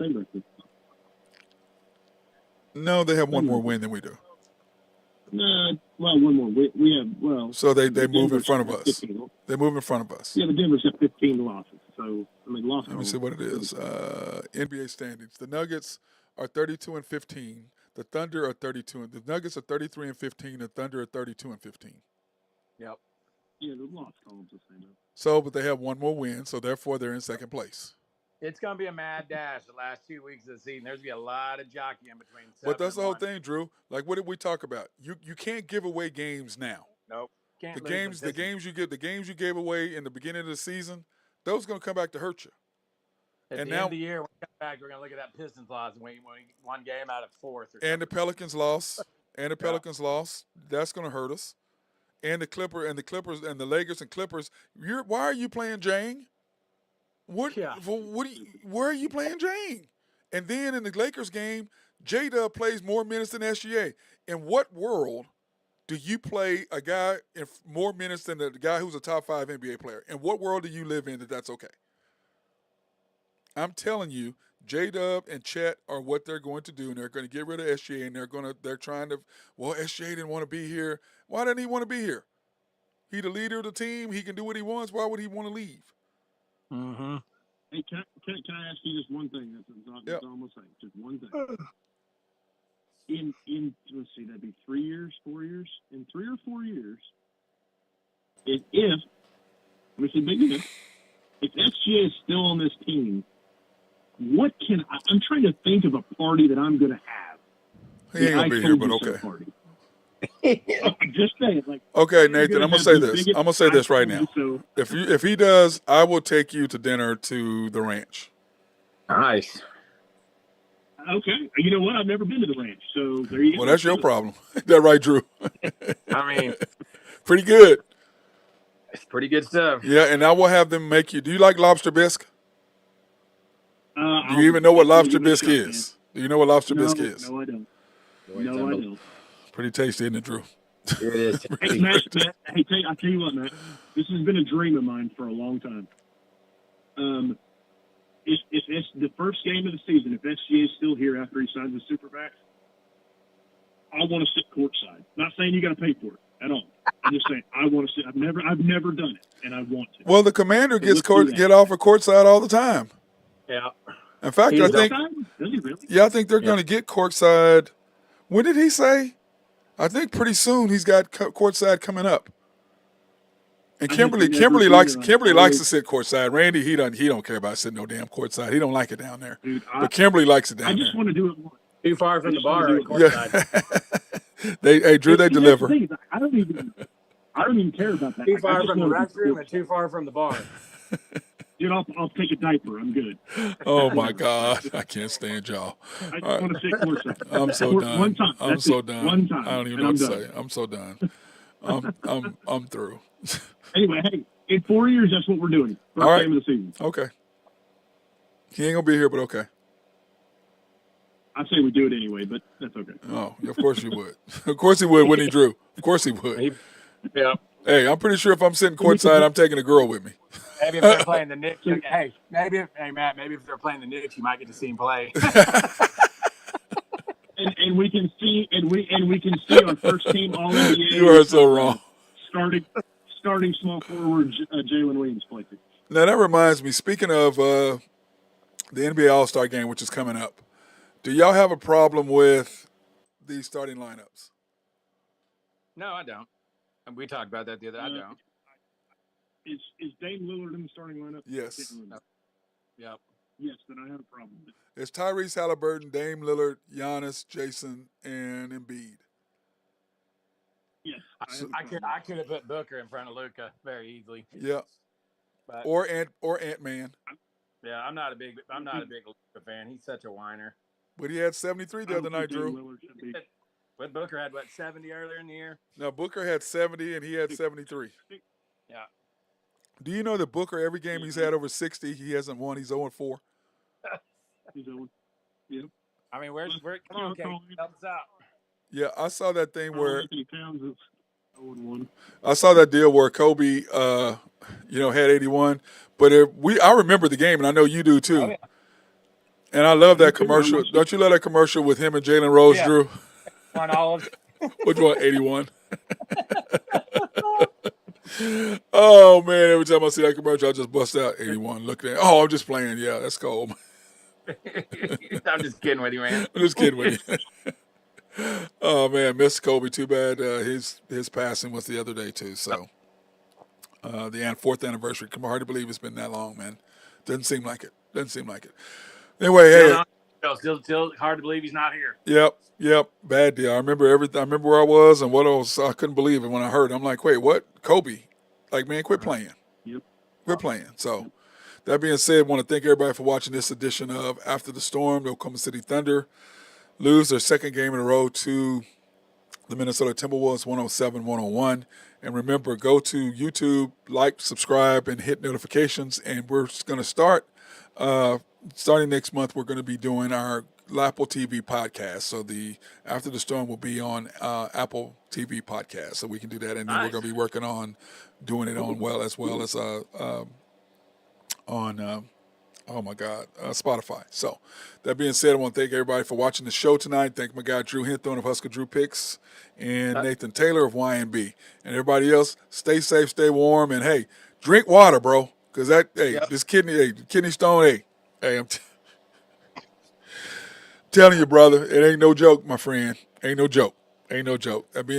No, they have one more win than we do. One more. We have, So they move in front of us. They move in front of us. Yeah, the Denver's have 15 losses. So, losses. Let me see what it is. NBA standings. The Nuggets are 32-15. The Thunder are 32. The Nuggets are 33-15. The Thunder are 32-15. Yep. Yeah, the loss columns the same. So, but they have one more win, so therefore they're in second place. It's going to be a mad dash the last 2 weeks of the season. There's going to be a lot of jockeying between. But that's the whole thing, Drew. Like, what did we talk about? You can't give away games now. Nope. The games you gave away in the beginning of the season, those are going to come back to hurt you. At the end of the year, when we come back, we're going to look at that Pistons loss and we one game out of fourth. And the Pelicans lost. Lost. That's going to hurt us. And the Clippers and the Lakers and Clippers. Why are you playing Jane? Where are you playing Jane? And then in the Lakers game, J-Dub plays more minutes than SGA. In what world do you play a guy in more minutes than the guy who's a top 5 NBA player? In what world do you live in that's okay? I'm telling you, J-Dub and Chet are what they're going to do, and they're going to get rid of SGA, and they're trying to, SGA didn't want to be here. Why didn't he want to be here? He the leader of the team. He can do what he wants. Why would he want to leave? Mm-hmm. Hey, can I ask you just one thing? That's almost like just one thing. let's see, that'd be 3 years, 4 years, in 3 or 4 years, if which is a big if SGA is still on this team, I'm trying to think of a party that I'm going to have. He ain't gonna be here, but okay. Party. I'm just saying, like. Okay, Nathan, I'm gonna say this. I'm gonna say this right now. So, If he does, I will take you to dinner to the ranch. Nice. Okay, you know what? I've never been to the ranch, so there you go. Well, that's your problem. Is that right, Drew? I mean, pretty good. it's pretty good stuff. Yeah, and I will have them make you. Do you like lobster bisque? Do you even know what lobster bisque is? Do you know what lobster bisque is? No, I don't. No, I don't. Pretty tasty, isn't it, Drew? It is. Hey, Matt, I'll tell you what, Matt. This has been a dream of mine for a long time. If it's the first game of the season, if SGA is still here after he signs the Supermax, I want to sit courtside. Not saying you got to pay for it at all. I'm just saying I want to sit. I've never done it, and I want to. Well, the commander get off of courtside all the time. Yeah. In fact, I think. Does he really? Yeah, I think they're going to get courtside. When did he say? I think pretty soon he's got courtside coming up. And Kimberly likes to sit courtside. Randy, he don't care about sitting no damn courtside. He don't like it down there. Dude, but Kimberly likes it down there. I just want to do it once. Too far from the bar. Courtside. Drew, they deliver. I don't even care about that. Too far from the restroom and too far from the bar. Dude, I'll take a diaper. I'm good. Oh my God, I can't stand y'all. I just want to sit courtside. I'm so done. One time. I'm so done. One time. I don't even know what to say. I'm so done. I'm through. Anyway, hey, in 4 years, that's what we're doing. First game of the season. Okay. He ain't gonna be here, but okay. I say we do it anyway, but that's okay. Oh, of course you would. Of course he would, wouldn't he, Drew? Of course he would. Yeah. Hey, I'm pretty sure if I'm sitting courtside, I'm taking a girl with me. Maybe if they're playing the Knicks, Matt, maybe if they're playing the Knicks, you might get to see him play. and we can see our first team all NBA. You are so wrong. Starting small forward Jalen Williams play. Now that reminds me. Speaking of the NBA All-Star Game, which is coming up, do y'all have a problem with these starting lineups? No, I don't. And we talked about that the other. I don't. Is Dame Lillard in the starting lineup? Yes. Yep. Yes, then I have a problem with it. It's Tyrese Halliburton, Dame Lillard, Giannis, Jason, and Embiid. Yes. I could have put Booker in front of Luka very easily. Yeah. But, or Ant-Man. Yeah, I'm not a big Luka fan. He's such a whiner. But he had 73 the other night, Drew. But Booker had 70 earlier in the year? No, Booker had 70 and he had 73. Yeah. Do you know that Booker, every game he's had over 60, he hasn't won. He's 0-4. He's 0. Yeah. I mean, come on, Kate, help us out. Yeah, I saw that thing where Towns is 0-1. I saw that deal where Kobe, had 81. But I remember the game, and I know you do too. Oh, yeah. And I love that commercial. Don't you love that commercial with him and Jalen Rose, yeah. Drew? On Olives. Which one? 81. Oh man! Every time I see that commercial, I just bust out 81. Looking at, I'm just playing. Yeah, that's cold. I'm just kidding with you, man. I'm just kidding with you. Oh man, miss Kobe. Too bad his passing was the other day too. So the 4th anniversary. Hard to believe it's been that long, man. Doesn't seem like it. Anyway, hey. Still hard to believe he's not here. Yep. Bad deal. I remember where I was and what I couldn't believe it when I heard it. I'm like, wait, what? Kobe? Like, man, quit playing. Yep. Quit playing. So, that being said, I want to thank everybody for watching this edition of After the Storm. The Oklahoma City Thunder lose their second game in a row to the Minnesota Timberwolves 107-101. And remember, go to YouTube, like, subscribe, and hit notifications. And we're going to start starting next month, we're going to be doing our Apple TV podcast. So the After the Storm will be on Apple TV podcast. So we can do that. And then we're going to be working on doing it on as well as on Spotify. So that being said, I want to thank everybody for watching the show tonight. Thank my guy Drew Hinthorn of Husker Drew Picks and Nathan Taylor of YNB. And everybody else, stay safe, stay warm, and hey, drink water, bro. Because this kidney stone, hey, Telling you, brother, it ain't no joke, my friend. Ain't no joke. Ain't no joke. That being